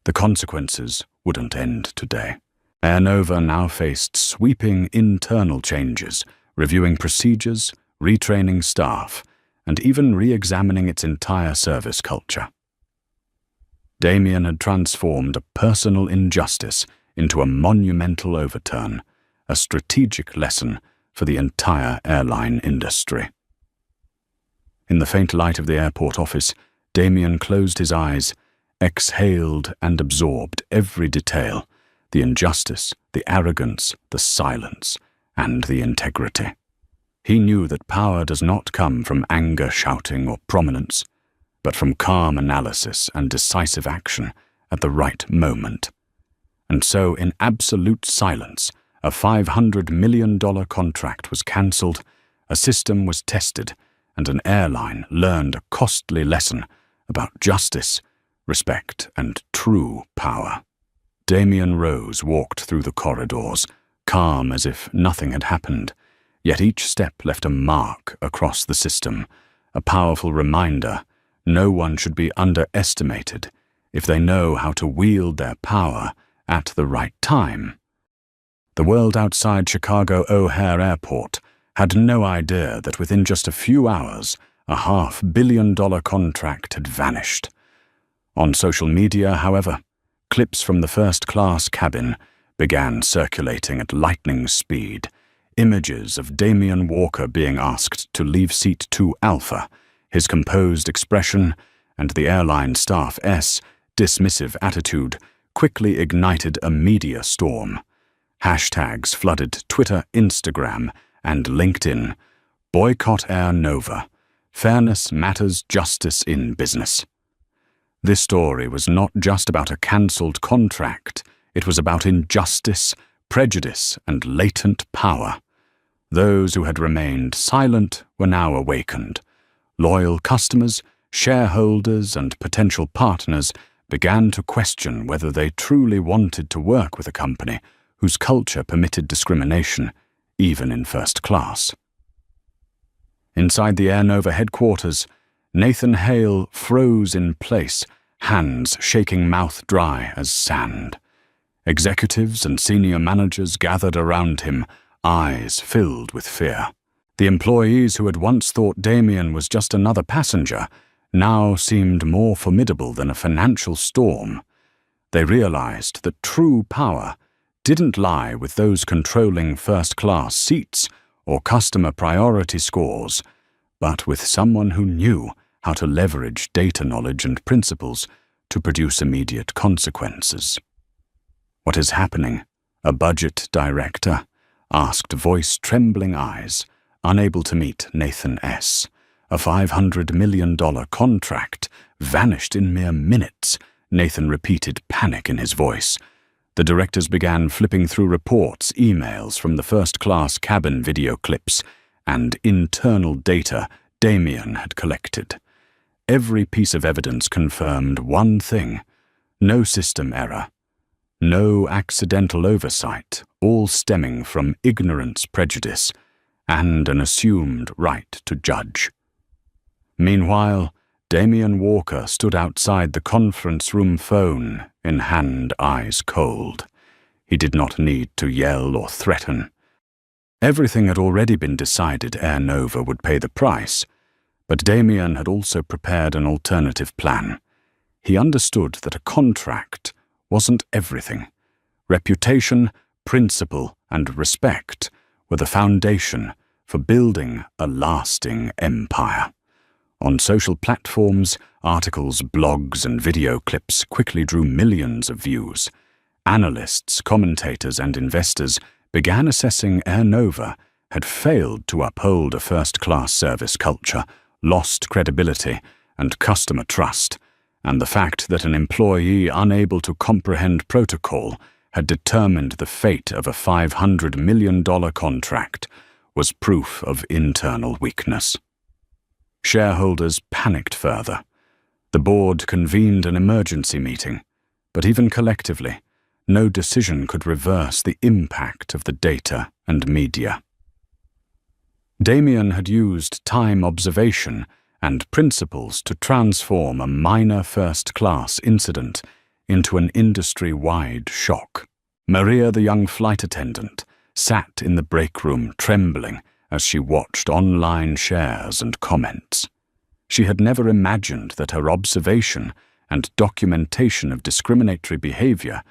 The consequences wouldn't end today. Air Nova now faced sweeping internal changes, reviewing procedures, retraining staff, and even re-examining its entire service culture. Damien had transformed a personal injustice into a monumental overturn, a strategic lesson for the entire airline industry. In the faint light of the airport office, Damien closed his eyes, exhaled and absorbed every detail, the injustice, the arrogance, the silence, and the integrity. He knew that power does not come from anger, shouting, or prominence, but from calm analysis and decisive action at the right moment. And so, in absolute silence, a $500 million contract was cancelled, a system was tested, and an airline learned a costly lesson about justice, respect, and true power. Damien Rose walked through the corridors, calm as if nothing had happened, yet each step left a mark across the system, a powerful reminder no one should be underestimated if they know how to wield their power at the right time. The world outside Chicago O'Hare Airport had no idea that within just a few hours, a $500 million contract had vanished. On social media, however, clips from the first-class cabin began circulating at lightning speed, images of Damien Walker being asked to leave seat 2 Alpha, his composed expression, and the airline staff's dismissive attitude quickly ignited a media storm. Hashtags flooded Twitter, Instagram, and LinkedIn. Boycott Air Nova. Fairness matters, justice in business. This story was not just about a cancelled contract. It was about injustice, prejudice, and latent power. Those who had remained silent were now awakened. Loyal customers, shareholders, and potential partners began to question whether they truly wanted to work with a company whose culture permitted discrimination, even in first class. Inside the Air Nova headquarters, Nathan Hale froze in place, hands shaking mouth dry as sand. Executives and senior managers gathered around him, eyes filled with fear. The employees who had once thought Damien was just another passenger now seemed more formidable than a financial storm. They realized that true power didn't lie with those controlling first-class seats or customer priority scores, but with someone who knew how to leverage data knowledge and principles to produce immediate consequences. "What is happening?" a budget director asked voice-trembling eyes, unable to meet Nathan S. A $500 million contract vanished in mere minutes, Nathan repeated, panic in his voice. The directors began flipping through reports, emails from the first-class cabin video clips, and internal data Damien had collected. Every piece of evidence confirmed one thing: no system error, no accidental oversight, all stemming from ignorance, prejudice, and an assumed right to judge. Meanwhile, Damien Walker stood outside the conference room, phone in hand, eyes cold. He did not need to yell or threaten. Everything had already been decided. Air Nova would pay the price, but Damien had also prepared an alternative plan. He understood that a contract wasn't everything. Reputation, principle, and respect were the foundation for building a lasting empire. On social platforms, articles, blogs, and video clips quickly drew millions of views. Analysts, commentators, and investors began assessing Air Nova had failed to uphold a first-class service culture, lost credibility and customer trust, and the fact that an employee unable to comprehend protocol had determined the fate of a $500 million contract was proof of internal weakness. Shareholders panicked further. The board convened an emergency meeting, but even collectively, no decision could reverse the impact of the data and media. Damien had used time observation and principles to transform a minor first-class incident into an industry-wide shock. Maria, the young flight attendant, sat in the break room trembling as she watched online shares and comments. She had never imagined that her observation and documentation of discriminatory behavior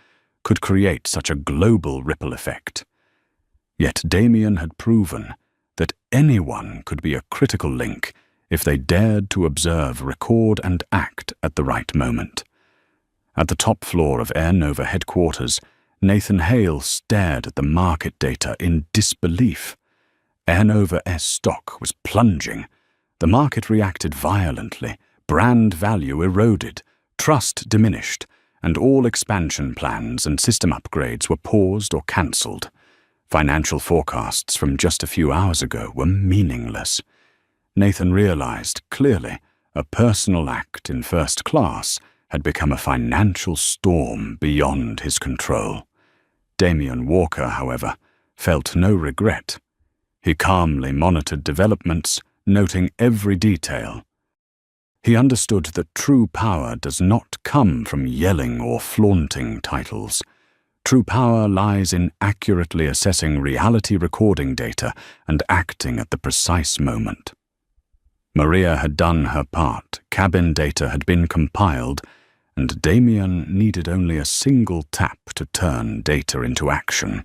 could create such a global ripple effect. Yet Damien had proven that anyone could be a critical link if they dared to observe, record, and act at the right moment. At the top floor of Air Nova headquarters, Nathan Hale stared at the market data in disbelief. Air Nova S stock was plunging. The market reacted violently, brand value eroded, trust diminished, and all expansion plans and system upgrades were paused or cancelled. Financial forecasts from just a few hours ago were meaningless. Nathan realized clearly a personal act in first class had become a financial storm beyond his control. Damien Walker, however, felt no regret. He calmly monitored developments, noting every detail. He understood that true power does not come from yelling or flaunting titles. True power lies in accurately assessing reality recording data and acting at the precise moment. Maria had done her part, cabin data had been compiled, and Damien needed only a single tap to turn data into action.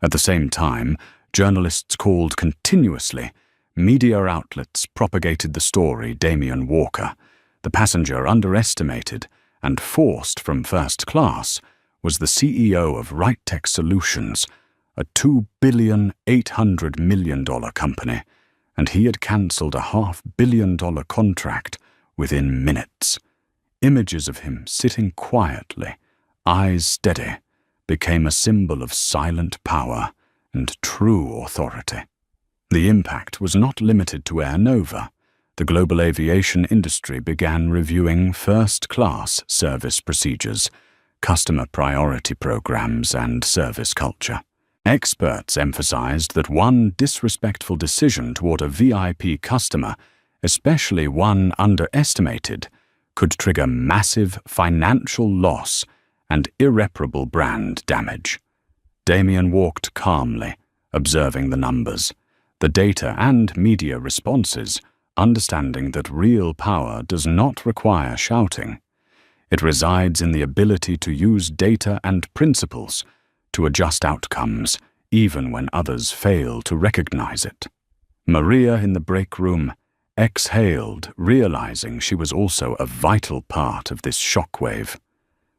At the same time, journalists called continuously. Media outlets propagated the story Damien Walker, the passenger underestimated and forced from first class, was the CEO of RightTech Solutions, a $2.8 billion company, and he had cancelled a $500 million contract within minutes. Images of him sitting quietly, eyes steady, became a symbol of silent power and true authority. The impact was not limited to Air Nova. The global aviation industry began reviewing first-class service procedures, customer priority programs, and service culture. Experts emphasized that one disrespectful decision toward a VIP customer, especially one underestimated, could trigger massive financial loss and irreparable brand damage. Damien walked calmly, observing the numbers, the data and media responses, understanding that real power does not require shouting. It resides in the ability to use data and principles to adjust outcomes, even when others fail to recognize it. Maria in the break room exhaled, realizing she was also a vital part of this shockwave.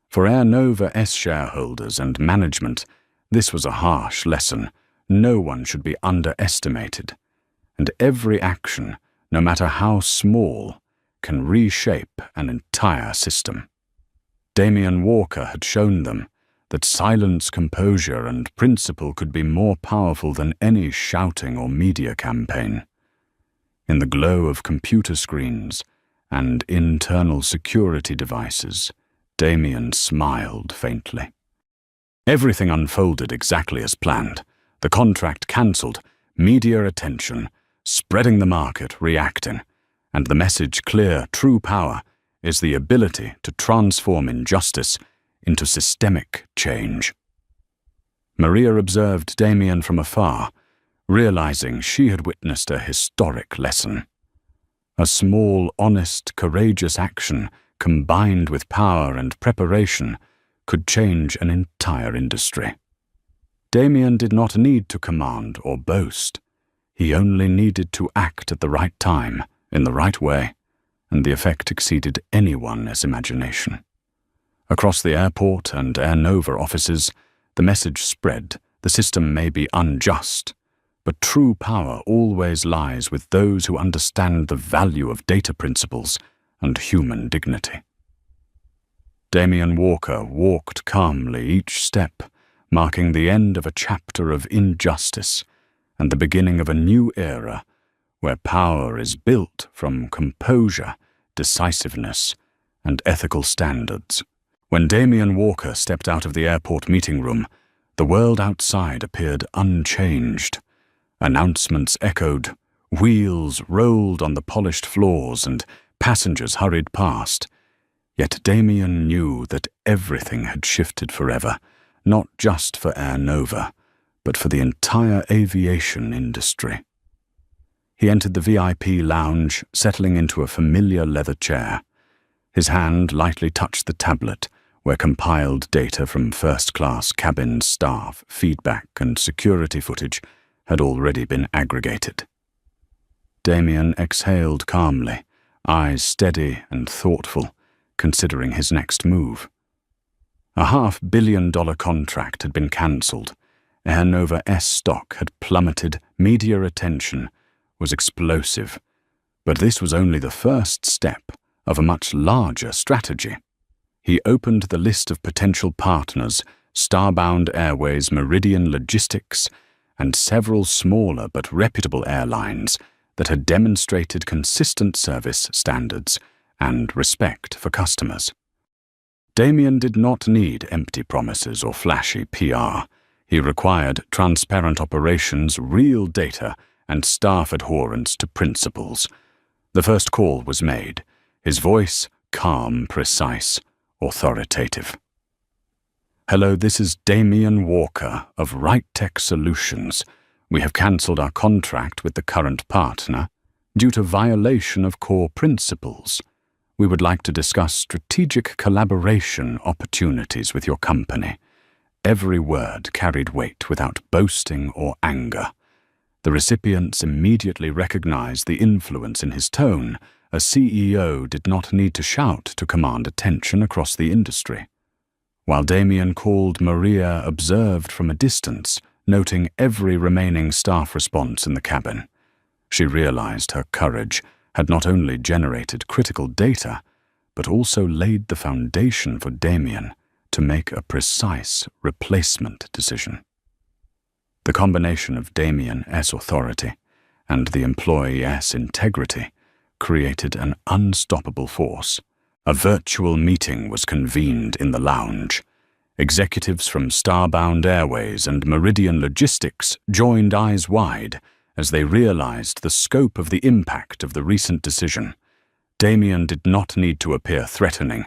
For Air Nova S shareholders and management, this was a harsh lesson. No one should be underestimated, and every action, no matter how small, can reshape an entire system. Damien Walker had shown them that silence, composure, and principle could be more powerful than any shouting or media campaign. In the glow of computer screens and internal security devices, Damien smiled faintly. Everything unfolded exactly as planned. The contract cancelled, media attention, spreading the market, reacting, and the message clear: true power is the ability to transform injustice into systemic change. Maria observed Damien from afar, realizing she had witnessed a historic lesson. A small, honest, courageous action combined with power and preparation could change an entire industry. Damien did not need to command or boast. He only needed to act at the right time, in the right way, and the effect exceeded anyone's imagination. Across the airport and Air Nova offices, the message spread The system may be unjust, but true power always lies with those who understand the value of data principles and human dignity. Damien Walker walked calmly each step, marking the end of a chapter of injustice and the beginning of a new era where power is built from composure, decisiveness, and ethical standards. When Damien Walker stepped out of the airport meeting room, the world outside appeared unchanged. Announcements echoed, wheels rolled on the polished floors, and passengers hurried past. Yet Damien knew that everything had shifted forever, not just for Air Nova, but for the entire aviation industry. He entered the VIP lounge, settling into a familiar leather chair. His hand lightly touched the tablet, where compiled data from first-class cabin staff, feedback, and security footage had already been aggregated. Damien exhaled calmly, eyes steady and thoughtful, considering his next move. A $500 million contract had been cancelled. Air Nova S stock had plummeted, media attention was explosive. But this was only the first step of a much larger strategy. He opened the list of potential partners, Starbound Airways, Meridian Logistics, and several smaller but reputable airlines that had demonstrated consistent service standards and respect for customers. Damien did not need empty promises or flashy PR. He required transparent operations, real data, and staff adherence to principles. The first call was made, his voice calm, precise, authoritative. "Hello, this is Damien Walker of RightTech Solutions. We have cancelled our contract with the current partner due to violation of core principles. We would like to discuss strategic collaboration opportunities with your company." Every word carried weight without boasting or anger. The recipients immediately recognized the influence in his tone. A CEO did not need to shout to command attention across the industry. While Damien called, Maria observed from a distance, noting every remaining staff response in the cabin. She realized her courage had not only generated critical data, but also laid the foundation for Damien to make a precise replacement decision. The combination of Damien S. authority and the employee S. integrity created an unstoppable force. A virtual meeting was convened in the lounge. Executives from Starbound Airways and Meridian Logistics joined eyes wide as they realized the scope of the impact of the recent decision. Damien did not need to appear threatening,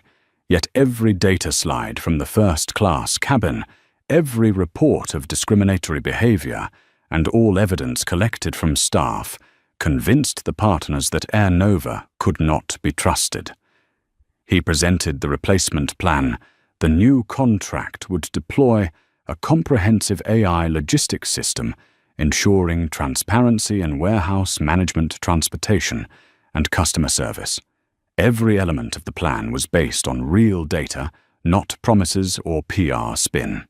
yet every data slide from the first-class cabin, every report of discriminatory behavior, and all evidence collected from staff convinced the partners that Air Nova could not be trusted. He presented the replacement plan. The new contract would deploy a comprehensive AI logistics system, ensuring transparency in warehouse management, transportation, and customer service. Every element of the plan was based on real data, not promises or PR spin.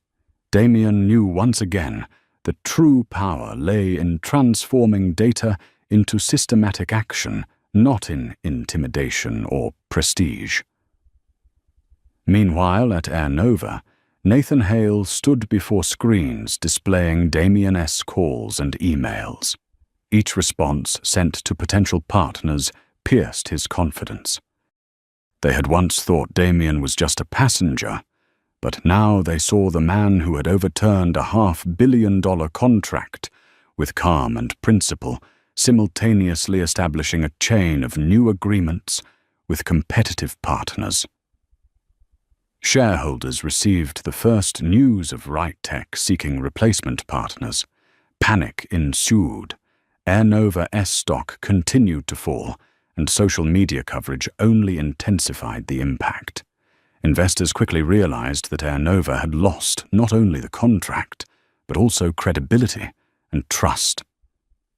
Damien knew once again that true power lay in transforming data into systematic action, not in intimidation or prestige. Meanwhile, at Air Nova, Nathan Hale stood before screens displaying Damien S. calls and emails. Each response sent to potential partners pierced his confidence. They had once thought Damien was just a passenger, but now they saw the man who had overturned a $500 million contract with calm and principle, simultaneously establishing a chain of new agreements with competitive partners. Shareholders received the first news of RightTech seeking replacement partners. Panic ensued. Air Nova S stock continued to fall, and social media coverage only intensified the impact. Investors quickly realized that Air Nova had lost not only the contract, but also credibility and trust.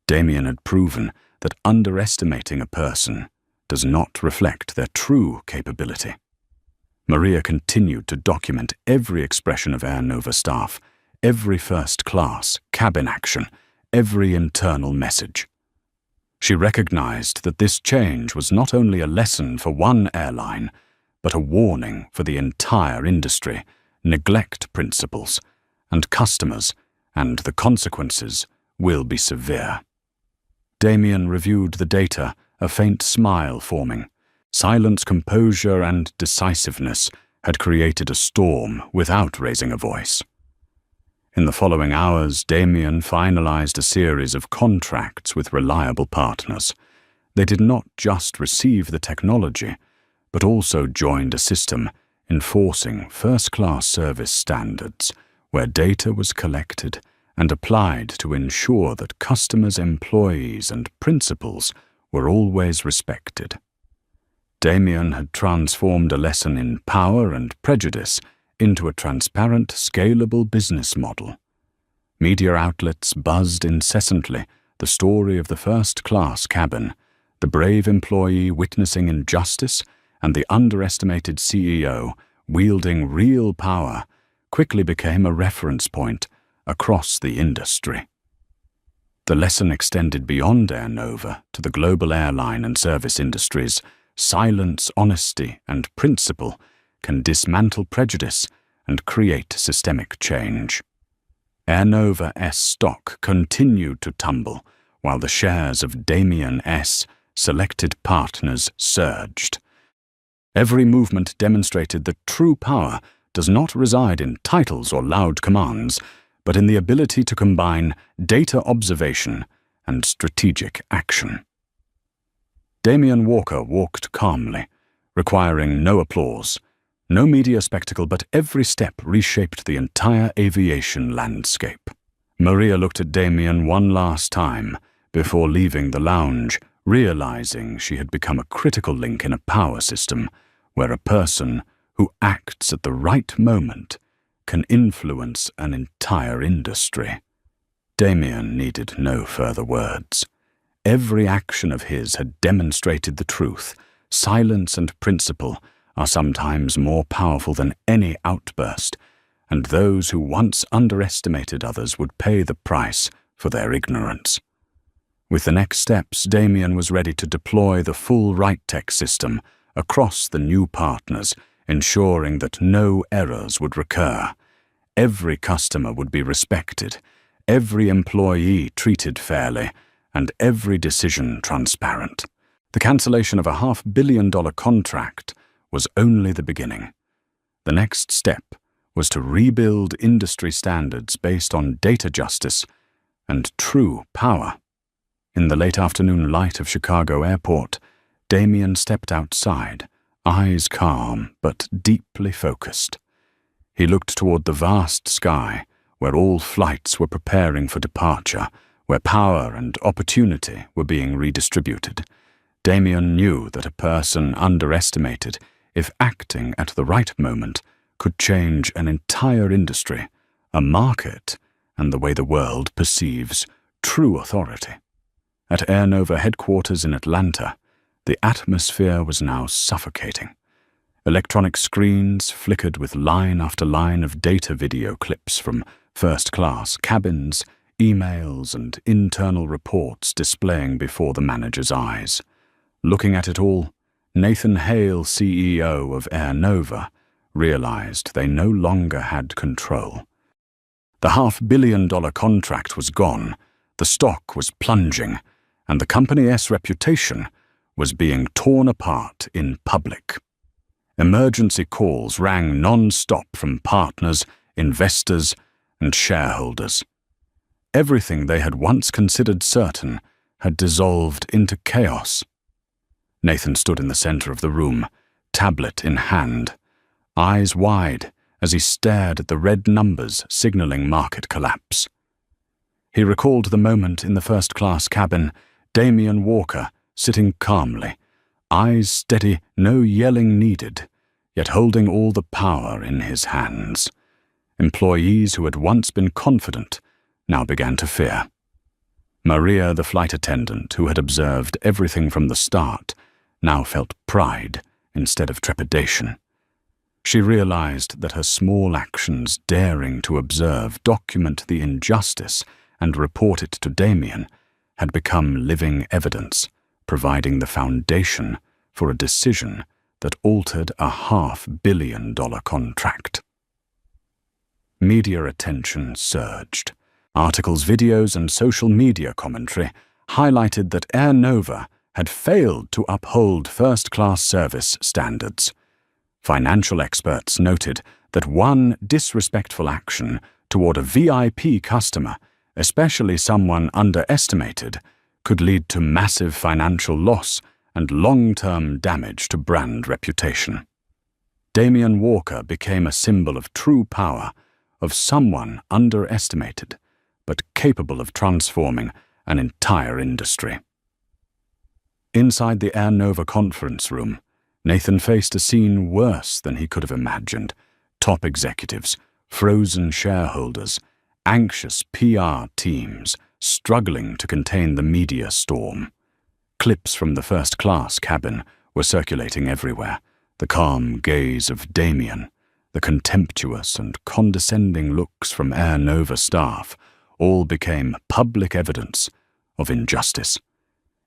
Damien had proven that underestimating a person does not reflect their true capability. Maria continued to document every expression of Air Nova staff, every first-class cabin action, every internal message. She recognized that this change was not only a lesson for one airline, but a warning for the entire industry: neglect principles and customers, and the consequences will be severe. Damien reviewed the data, a faint smile forming. Silence, composure, and decisiveness had created a storm without raising a voice. In the following hours, Damien finalized a series of contracts with reliable partners. They did not just receive the technology, but also joined a system enforcing first-class service standards, where data was collected and applied to ensure that customers, employees, and principals were always respected. Damien had transformed a lesson in power and prejudice into a transparent, scalable business model. Media outlets buzzed incessantly the story of the first-class cabin, the brave employee witnessing injustice, and the underestimated CEO wielding real power quickly became a reference point across the industry. The lesson extended beyond Air Nova to the global airline and service industries. Silence, honesty, and principle can dismantle prejudice and create systemic change. Air Nova S stock continued to tumble, while the shares of Damien S selected partners surged. Every movement demonstrated that true power does not reside in titles or loud commands, but in the ability to combine data observation and strategic action. Damien Walker walked calmly, requiring no applause, no media spectacle, but every step reshaped the entire aviation landscape. Maria looked at Damien one last time before leaving the lounge, realizing she had become a critical link in a power system where a person who acts at the right moment can influence an entire industry. Damien needed no further words. Every action of his had demonstrated the truth. Silence and principle are sometimes more powerful than any outburst, and those who once underestimated others would pay the price for their ignorance. With the next steps, Damien was ready to deploy the full RightTech system across the new partners, ensuring that no errors would recur. Every customer would be respected, every employee treated fairly, and every decision transparent. The cancellation of a $500 million contract was only the beginning. The next step was to rebuild industry standards based on data justice and true power. In the late afternoon light of Chicago Airport, Damien stepped outside, eyes calm but deeply focused. He looked toward the vast sky, where all flights were preparing for departure, where power and opportunity were being redistributed. Damien knew that a person underestimated, if acting at the right moment, could change an entire industry, a market, and the way the world perceives true authority. At Air Nova headquarters in Atlanta, the atmosphere was now suffocating. Electronic screens flickered with line after line of data video clips from first-class cabins, emails, and internal reports displaying before the manager's eyes. Looking at it all, Nathan Hale, CEO of Air Nova, realized they no longer had control. The $500 million contract was gone, the stock was plunging, and the company's reputation was being torn apart in public. Emergency calls rang non-stop from partners, investors, and shareholders. Everything they had once considered certain had dissolved into chaos. Nathan stood in the center of the room, tablet in hand, eyes wide as he stared at the red numbers signaling market collapse. He recalled the moment in the first-class cabin, Damien Walker sitting calmly, eyes steady, no yelling needed, yet holding all the power in his hands. Employees who had once been confident now began to fear. Maria, the flight attendant who had observed everything from the start, now felt pride instead of trepidation. She realized that her small actions, daring to observe, document the injustice, and report it to Damien, had become living evidence, providing the foundation for a decision that altered a $500 million contract. Media attention surged. Articles, videos, and social media commentary highlighted that Air Nova had failed to uphold first-class service standards. Financial experts noted that one disrespectful action toward a VIP customer, especially someone underestimated, could lead to massive financial loss and long-term damage to brand reputation. Damien Walker became a symbol of true power, of someone underestimated, but capable of transforming an entire industry. Inside the Air Nova conference room, Nathan faced a scene worse than he could have imagined. Top executives, frozen shareholders, anxious PR teams struggling to contain the media storm. Clips from the first-class cabin were circulating everywhere. The calm gaze of Damien, the contemptuous and condescending looks from Air Nova staff, all became public evidence of injustice.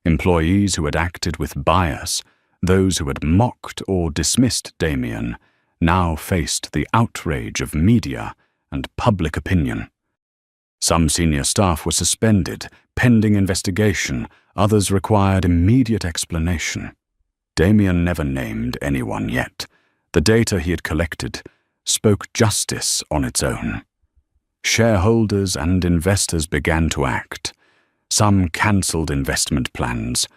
Employees who had acted with bias, those who had mocked or dismissed Damien, now faced the outrage of media and public opinion. Some senior staff were suspended, pending investigation. Others required immediate explanation. Damien never named anyone yet. The data he had collected spoke justice on its own. Shareholders and investors began to act. Some cancelled investment plans.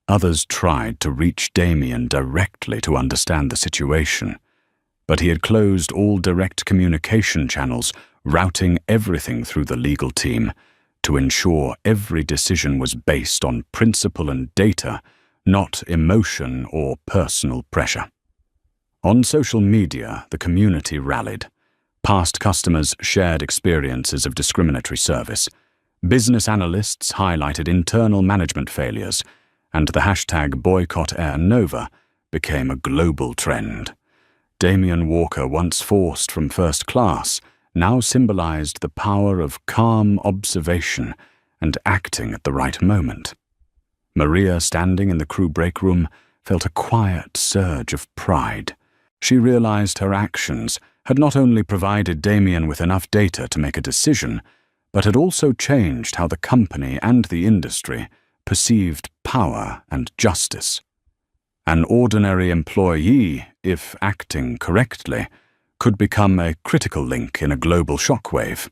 Others tried to reach Damien directly to understand the situation. But he had closed all direct communication channels, routing everything through the legal team to ensure every decision was based on principle and data, not emotion or personal pressure. On social media, the community rallied. Past customers shared experiences of discriminatory service. Business analysts highlighted internal management failures, and the hashtag Boycott Air Nova became a global trend. Damien Walker, once forced from first class, now symbolized the power of calm observation and acting at the right moment. Maria, standing in the crew break room, felt a quiet surge of pride. She realized her actions had not only provided Damien with enough data to make a decision, but had also changed how the company and the industry perceived power and justice. An ordinary employee, if acting correctly, could become a critical link in a global shockwave.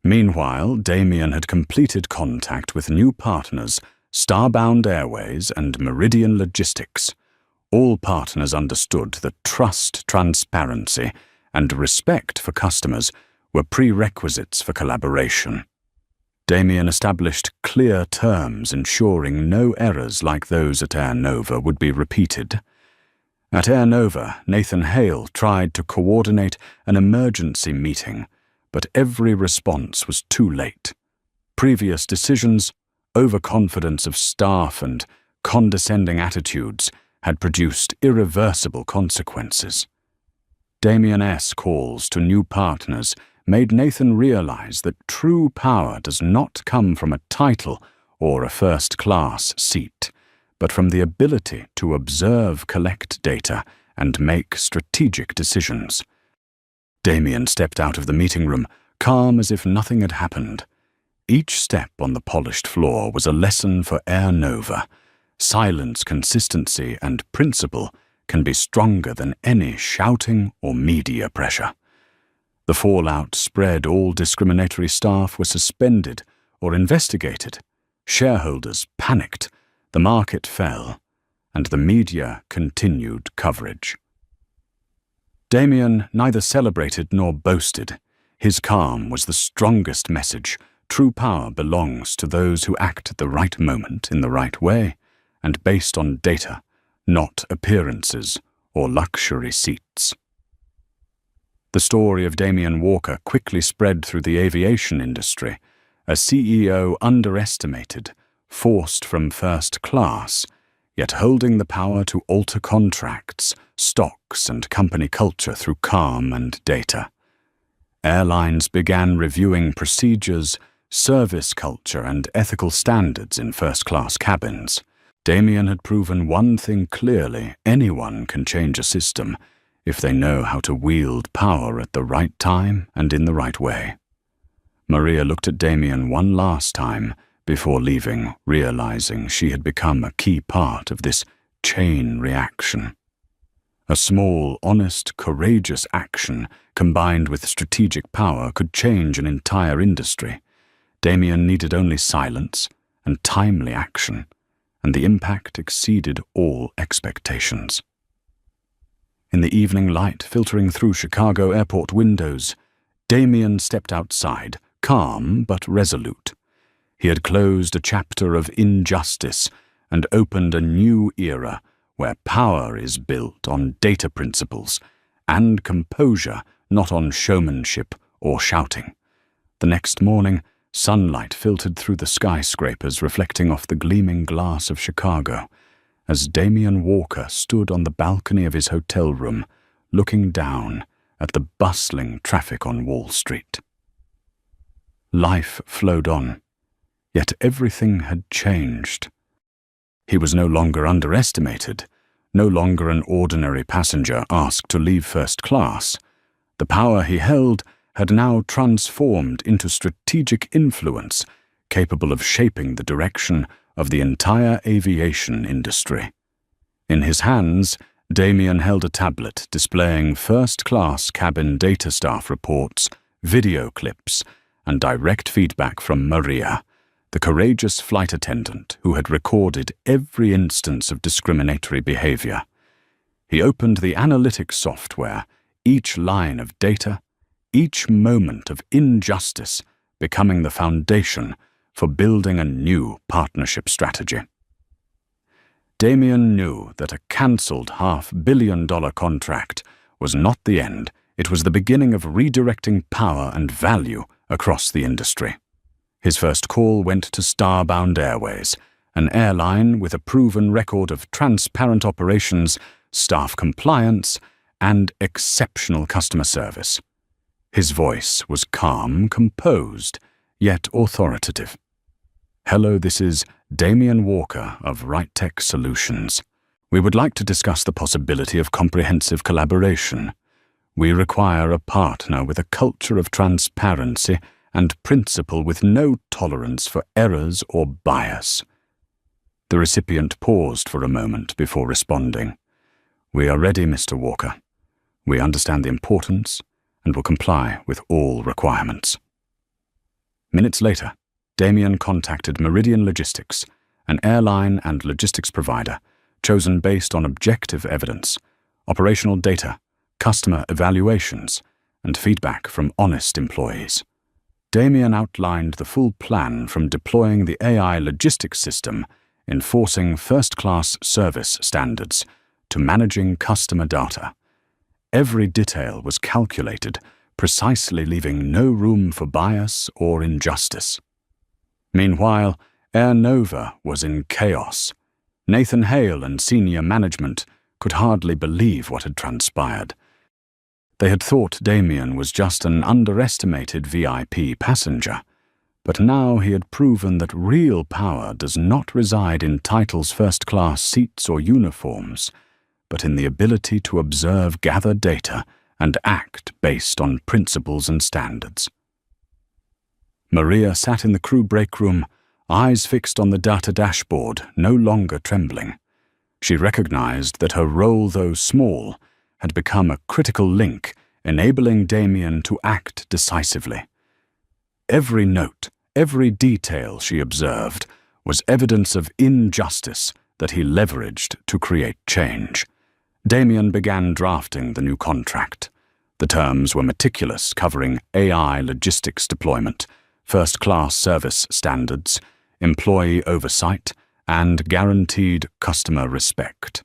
Meanwhile, Damien had completed contact with new partners, Starbound Airways and Meridian Logistics. All partners understood that trust, transparency, and respect for customers were prerequisites for collaboration. Damien established clear terms ensuring no errors like those at Air Nova would be repeated. At Air Nova, Nathan Hale tried to coordinate an emergency meeting, but every response was too late. Previous decisions, overconfidence of staff, and condescending attitudes had produced irreversible consequences. Damien's calls to new partners made Nathan realize that true power does not come from a title or a first-class seat, but from the ability to observe, collect data, and make strategic decisions. Damien stepped out of the meeting room, calm as if nothing had happened. Each step on the polished floor was a lesson for Air Nova. Silence, consistency, and principle can be stronger than any shouting or media pressure. The fallout spread. All discriminatory staff were suspended or investigated. Shareholders panicked. The market fell, and the media continued coverage. Damien neither celebrated nor boasted. His calm was the strongest message. True power belongs to those who act at the right moment in the right way, and based on data, not appearances or luxury seats. The story of Damien Walker quickly spread through the aviation industry. A CEO underestimated, forced from first class, yet holding the power to alter contracts, stocks and company culture through calm and data. Airlines began reviewing procedures, service culture, and ethical standards in first-class cabins. Damien had proven one thing clearly: anyone can change a system if they know how to wield power at the right time and in the right way. Maria looked at Damien one last time before leaving, realizing she had become a key part of this chain reaction. A small, honest, courageous action combined with strategic power could change an entire industry. Damien needed only silence and timely action, and the impact exceeded all expectations. In the evening light filtering through Chicago airport windows, Damien stepped outside, calm but resolute. He had closed a chapter of injustice and opened a new era where power is built on data principles and composure, not on showmanship or shouting. The next morning, sunlight filtered through the skyscrapers, reflecting off the gleaming glass of Chicago, as Damien Walker stood on the balcony of his hotel room, looking down at the bustling traffic on Wall Street. Life flowed on, yet everything had changed. He was no longer underestimated, no longer an ordinary passenger asked to leave first class. The power he held had now transformed into strategic influence, capable of shaping the direction of the entire aviation industry. In his hands, Damien held a tablet displaying first-class cabin data staff reports, video clips, and direct feedback from Maria, the courageous flight attendant who had recorded every instance of discriminatory behavior. He opened the analytics software, each line of data, each moment of injustice becoming the foundation for building a new partnership strategy. Damien knew that a cancelled $500 million contract was not the end. It was the beginning of redirecting power and value across the industry. His first call went to Starbound Airways, an airline with a proven record of transparent operations, staff compliance, and exceptional customer service. His voice was calm, composed, yet authoritative. "Hello, this is Damien Walker of RightTech Solutions. We would like to discuss the possibility of comprehensive collaboration. We require a partner with a culture of transparency and principle, with no tolerance for errors or bias." The recipient paused for a moment before responding. "We are ready, Mr. Walker. We understand the importance and will comply with all requirements." Minutes later, Damien contacted Meridian Logistics, an airline and logistics provider chosen based on objective evidence, operational data, customer evaluations, and feedback from honest employees. Damien outlined the full plan, from deploying the AI logistics system, enforcing first-class service standards, to managing customer data. Every detail was calculated, precisely leaving no room for bias or injustice. Meanwhile, Air Nova was in chaos. Nathan Hale and senior management could hardly believe what had transpired. They had thought Damien was just an underestimated VIP passenger, but now he had proven that real power does not reside in titles, first-class seats, or uniforms, but in the ability to observe, gather data, and act based on principles and standards. Maria sat in the crew break room, eyes fixed on the data dashboard, no longer trembling. She recognized that her role, though small, had become a critical link, enabling Damien to act decisively. Every note, every detail she observed was evidence of injustice that he leveraged to create change. Damien began drafting the new contract. The terms were meticulous, covering AI logistics deployment, first-class service standards, employee oversight, and guaranteed customer respect.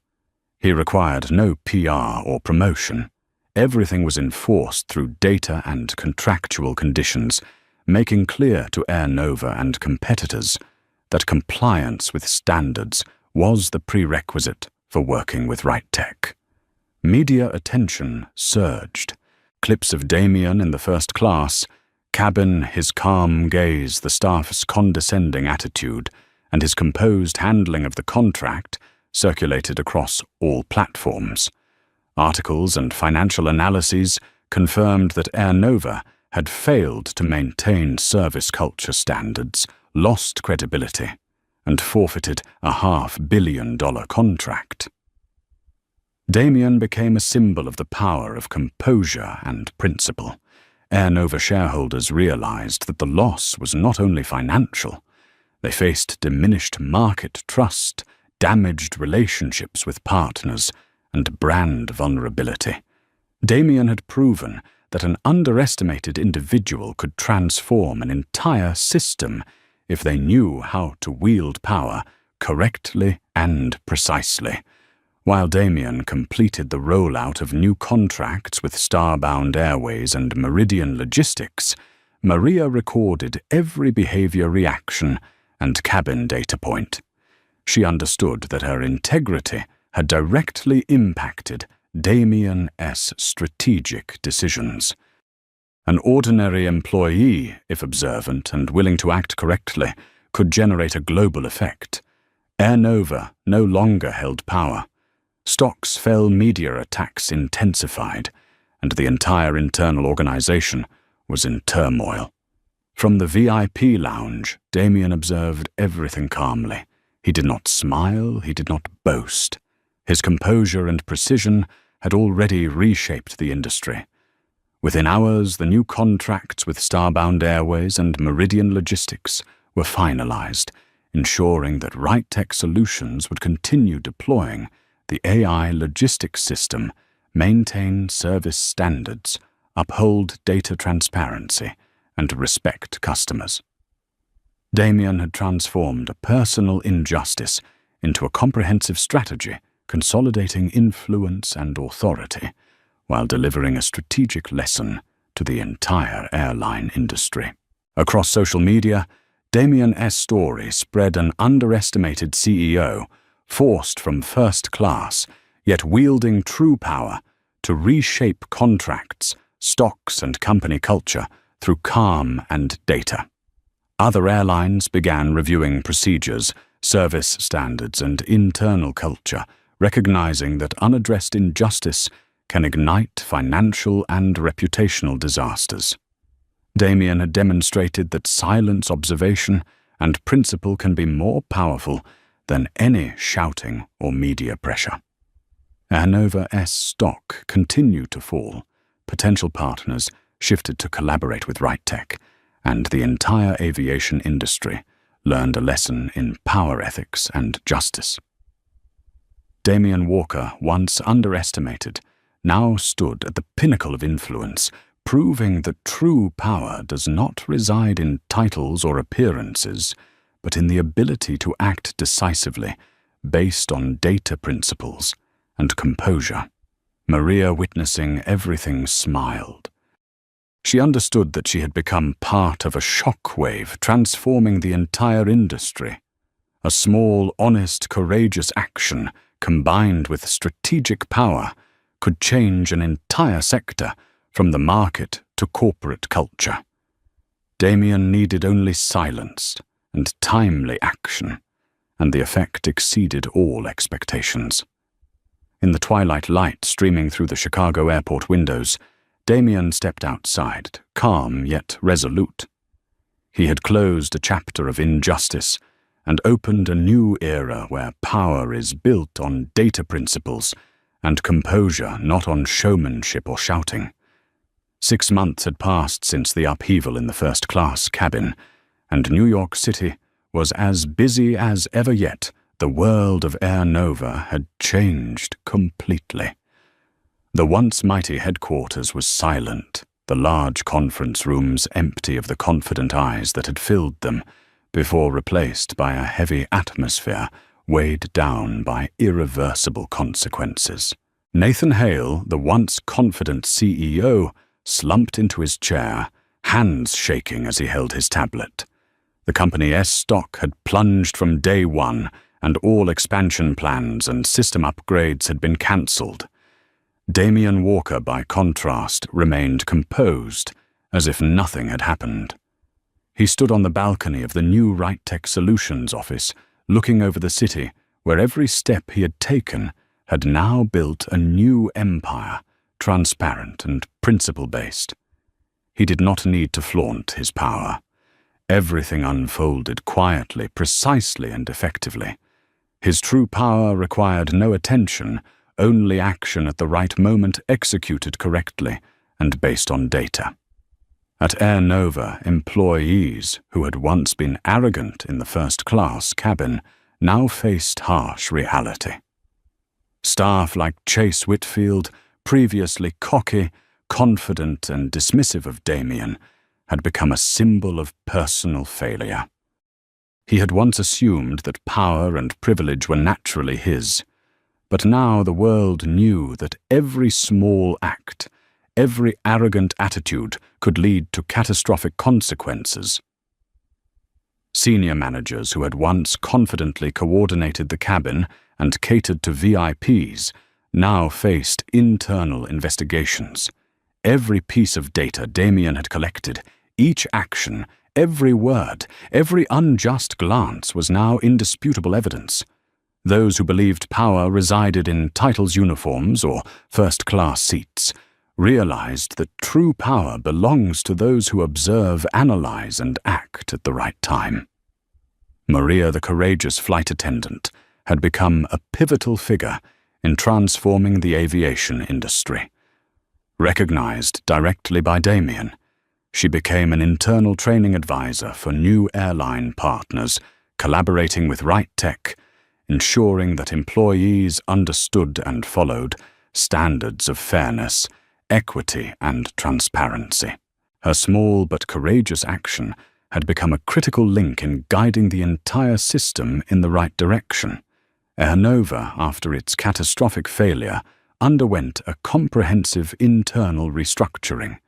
He required no PR or promotion. Everything was enforced through data and contractual conditions, making clear to Air Nova and competitors that compliance with standards was the prerequisite for working with RightTech. Media attention surged. Clips of Damien in the first class, cabin, his calm gaze, the staff's condescending attitude, and his composed handling of the contract circulated across all platforms. Articles and financial analyses confirmed that Air Nova had failed to maintain service culture standards, lost credibility, and forfeited a $500 million contract. Damien became a symbol of the power of composure and principle. Air Nova shareholders realized that the loss was not only financial. They faced diminished market trust, damaged relationships with partners, and brand vulnerability. Damien had proven that an underestimated individual could transform an entire system if they knew how to wield power correctly and precisely. While Damien completed the rollout of new contracts with Starbound Airways and Meridian Logistics, Maria recorded every behavior reaction and cabin data point. She understood that her integrity had directly impacted Damien's strategic decisions. An ordinary employee, if observant and willing to act correctly, could generate a global effect. Air Nova no longer held power. Stocks fell, media attacks intensified, and the entire internal organization was in turmoil. From the VIP lounge, Damien observed everything calmly. He did not smile, he did not boast. His composure and precision had already reshaped the industry. Within hours, the new contracts with Starbound Airways and Meridian Logistics were finalized, ensuring that RightTech Solutions would continue deploying the AI logistics system, maintain service standards, uphold data transparency, and respect customers. Damien had transformed a personal injustice into a comprehensive strategy, consolidating influence and authority, while delivering a strategic lesson to the entire airline industry. Across social media, Damien's story spread an underestimated CEO, forced from first class, yet wielding true power to reshape contracts, stocks, and company culture through calm and data. Other airlines began reviewing procedures, service standards, and internal culture, recognizing that unaddressed injustice can ignite financial and reputational disasters. Damien had demonstrated that silence, observation, and principle can be more powerful than any shouting or media pressure. Air Nova's stock continued to fall. Potential partners shifted to collaborate with RightTech, and the entire aviation industry learned a lesson in power ethics and justice. Damien Walker, once underestimated, now stood at the pinnacle of influence, proving that true power does not reside in titles or appearances, but in the ability to act decisively, based on data principles and composure. Maria, witnessing everything, smiled. She understood that she had become part of a shockwave transforming the entire industry. A small, honest, courageous action, combined with strategic power, could change an entire sector from the market to corporate culture. Damien needed only silence and timely action, and the effect exceeded all expectations. In the twilight light streaming through the Chicago airport windows, Damien stepped outside, calm yet resolute. He had closed a chapter of injustice and opened a new era where power is built on data principles and composure, not on showmanship or shouting. 6 months had passed since the upheaval in the first-class cabin, and New York City was as busy as ever yet. The world of Air Nova had changed completely. The once mighty headquarters was silent, the large conference rooms empty of the confident eyes that had filled them, before replaced by a heavy atmosphere weighed down by irreversible consequences. Nathan Hale, the once confident CEO, slumped into his chair, hands shaking as he held his tablet. The company's stock had plunged from day one, and all expansion plans and system upgrades had been cancelled. Damien Walker, by contrast, remained composed, as if nothing had happened. He stood on the balcony of the new RightTech Solutions office, looking over the city, where every step he had taken had now built a new empire, transparent and principle-based. He did not need to flaunt his power. Everything unfolded quietly, precisely and effectively. His true power required no attention, only action at the right moment executed correctly and based on data. At Air Nova, employees who had once been arrogant in the first-class cabin now faced harsh reality. Staff like Chase Whitfield, previously cocky, confident and dismissive of Damien, had become a symbol of personal failure. He had once assumed that power and privilege were naturally his, but now the world knew that every small act, every arrogant attitude could lead to catastrophic consequences. Senior managers who had once confidently coordinated the cabin and catered to VIPs now faced internal investigations. Every piece of data Damien had collected, each action, every word, every unjust glance was now indisputable evidence. Those who believed power resided in titles, uniforms, or first-class seats realized that true power belongs to those who observe, analyze, and act at the right time. Maria, the courageous flight attendant, had become a pivotal figure in transforming the aviation industry. Recognized directly by Damien, she became an internal training advisor for new airline partners, collaborating with RightTech, ensuring that employees understood and followed standards of fairness, equity, and transparency. Her small but courageous action had become a critical link in guiding the entire system in the right direction. Air Nova, after its catastrophic failure, underwent a comprehensive internal restructuring.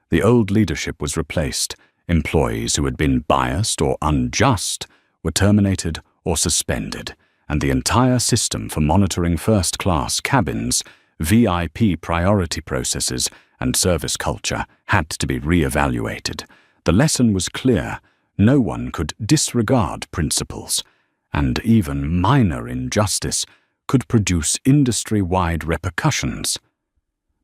The old leadership was replaced. Employees who had been biased or unjust were terminated or suspended, and the entire system for monitoring first-class cabins, VIP priority processes, and service culture had to be re-evaluated. The lesson was clear: no one could disregard principles, and even minor injustice could produce industry-wide repercussions.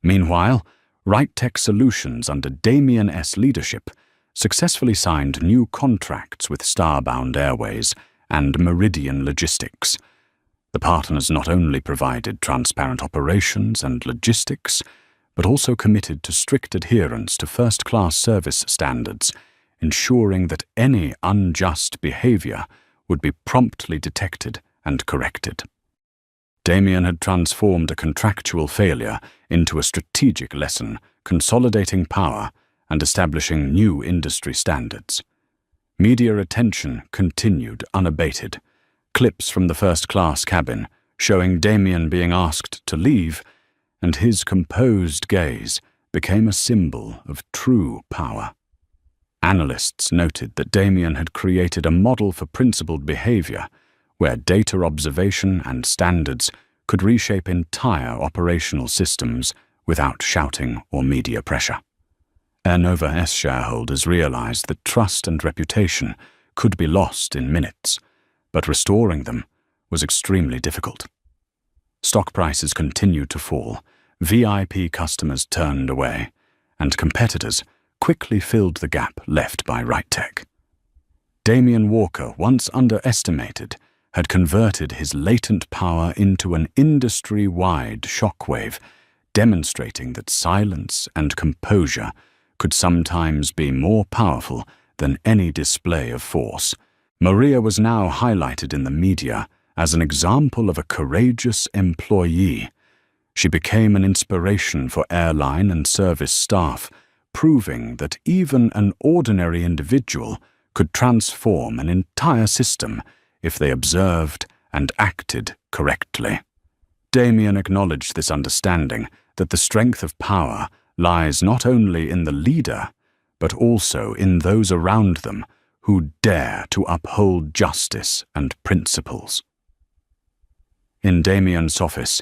Meanwhile, RightTech Solutions under Damien S. leadership successfully signed new contracts with Starbound Airways and Meridian Logistics. The partners not only provided transparent operations and logistics, but also committed to strict adherence to first-class service standards, ensuring that any unjust behavior would be promptly detected and corrected. Damien had transformed a contractual failure into a strategic lesson, consolidating power and establishing new industry standards. Media attention continued unabated. Clips from the first-class cabin showing Damien being asked to leave, and his composed gaze became a symbol of true power. Analysts noted that Damien had created a model for principled behavior, where data observation and standards could reshape entire operational systems without shouting or media pressure. Air Nova S shareholders realized that trust and reputation could be lost in minutes, but restoring them was extremely difficult. Stock prices continued to fall, VIP customers turned away, and competitors quickly filled the gap left by RightTech. Damien Walker, once underestimated, had converted his latent power into an industry-wide shockwave, demonstrating that silence and composure could sometimes be more powerful than any display of force. Maria was now highlighted in the media as an example of a courageous employee. She became an inspiration for airline and service staff, proving that even an ordinary individual could transform an entire system if they observed and acted correctly. Damien acknowledged this understanding that the strength of power lies not only in the leader, but also in those around them who dare to uphold justice and principles. In Damien's office,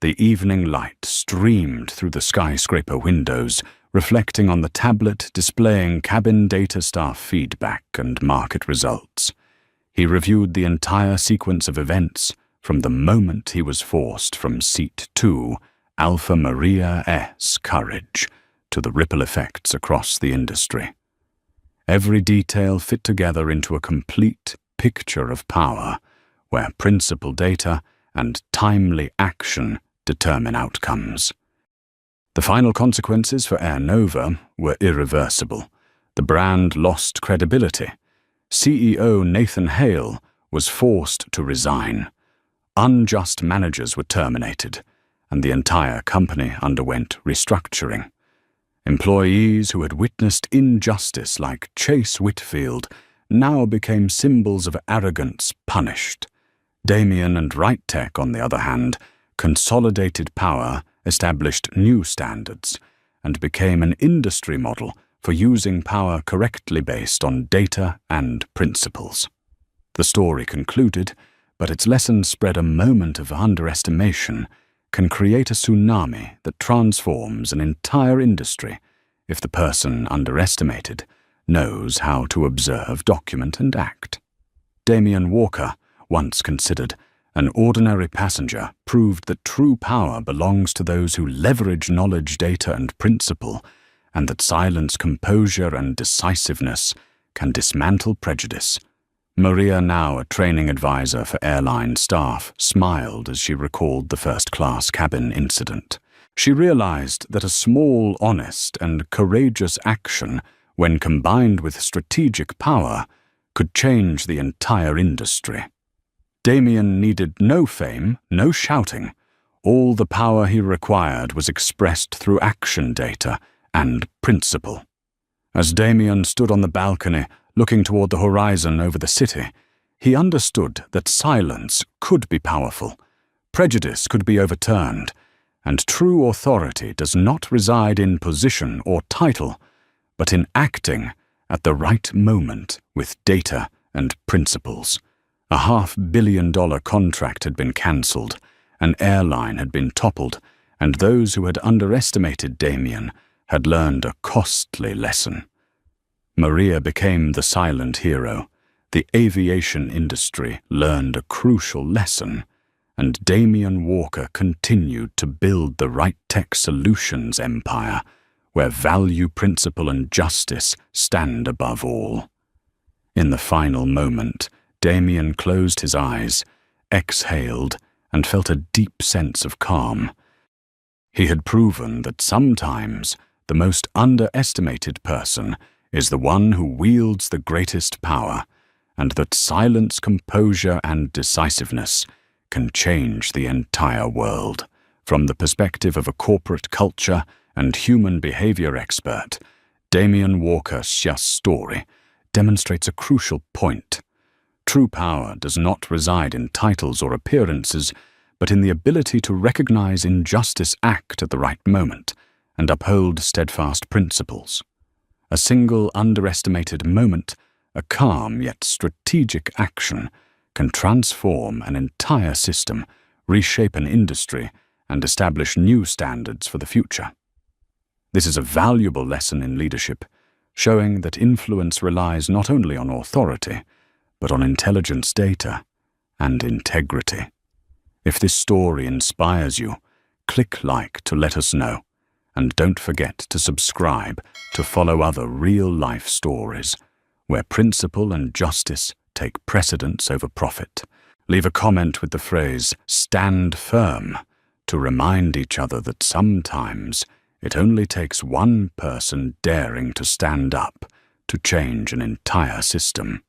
The evening light streamed through the skyscraper windows, reflecting on the tablet displaying cabin data staff feedback and market results. He reviewed the entire sequence of events from the moment he was forced from Seat 2, Alpha Maria S. Courage, to the ripple effects across the industry. Every detail fit together into a complete picture of power, where principal data and timely action determine outcomes. The final consequences for Air Nova were irreversible. The brand lost credibility. CEO Nathan Hale was forced to resign. Unjust managers were terminated, and the entire company underwent restructuring. Employees who had witnessed injustice like Chase Whitfield now became symbols of arrogance punished. Damien and RightTech, on the other hand, consolidated power, established new standards, and became an industry model for using power correctly based on data and principles. The story concluded, but its lessons spread a moment of underestimation can create a tsunami that transforms an entire industry if the person underestimated knows how to observe, document, and act. Damien Walker, once considered an ordinary passenger, proved that true power belongs to those who leverage knowledge, data, and principle, and that silence, composure, and decisiveness can dismantle prejudice. Maria, now a training advisor for airline staff, smiled as she recalled the first-class cabin incident. She realized that a small, honest, and courageous action, when combined with strategic power, could change the entire industry. Damien needed no fame, no shouting. All the power he required was expressed through action data and principle. As Damien stood on the balcony, looking toward the horizon over the city, he understood that silence could be powerful, prejudice could be overturned, and true authority does not reside in position or title, but in acting at the right moment with data and principles. A $500 million contract had been cancelled, an airline had been toppled, and those who had underestimated Damien had learned a costly lesson. Maria became the silent hero. The aviation industry learned a crucial lesson, and Damien Walker continued to build the RightTech Solutions empire, where value, principle, and justice stand above all. In the final moment, Damien closed his eyes, exhaled, and felt a deep sense of calm. He had proven that sometimes the most underestimated person is the one who wields the greatest power, and that silence, composure, and decisiveness can change the entire world. From the perspective of a corporate culture and human behavior expert, Damien Walker's story demonstrates a crucial point. True power does not reside in titles or appearances, but in the ability to recognize injustice, act at the right moment, and uphold steadfast principles. A single underestimated moment, a calm yet strategic action, can transform an entire system, reshape an industry, and establish new standards for the future. This is a valuable lesson in leadership, showing that influence relies not only on authority, but on intelligence, data, and integrity. If this story inspires you, click like to let us know, and don't forget to subscribe to follow other real-life stories where principle and justice take precedence over profit. Leave a comment with the phrase "Stand firm" to remind each other that sometimes it only takes one person daring to stand up to change an entire system.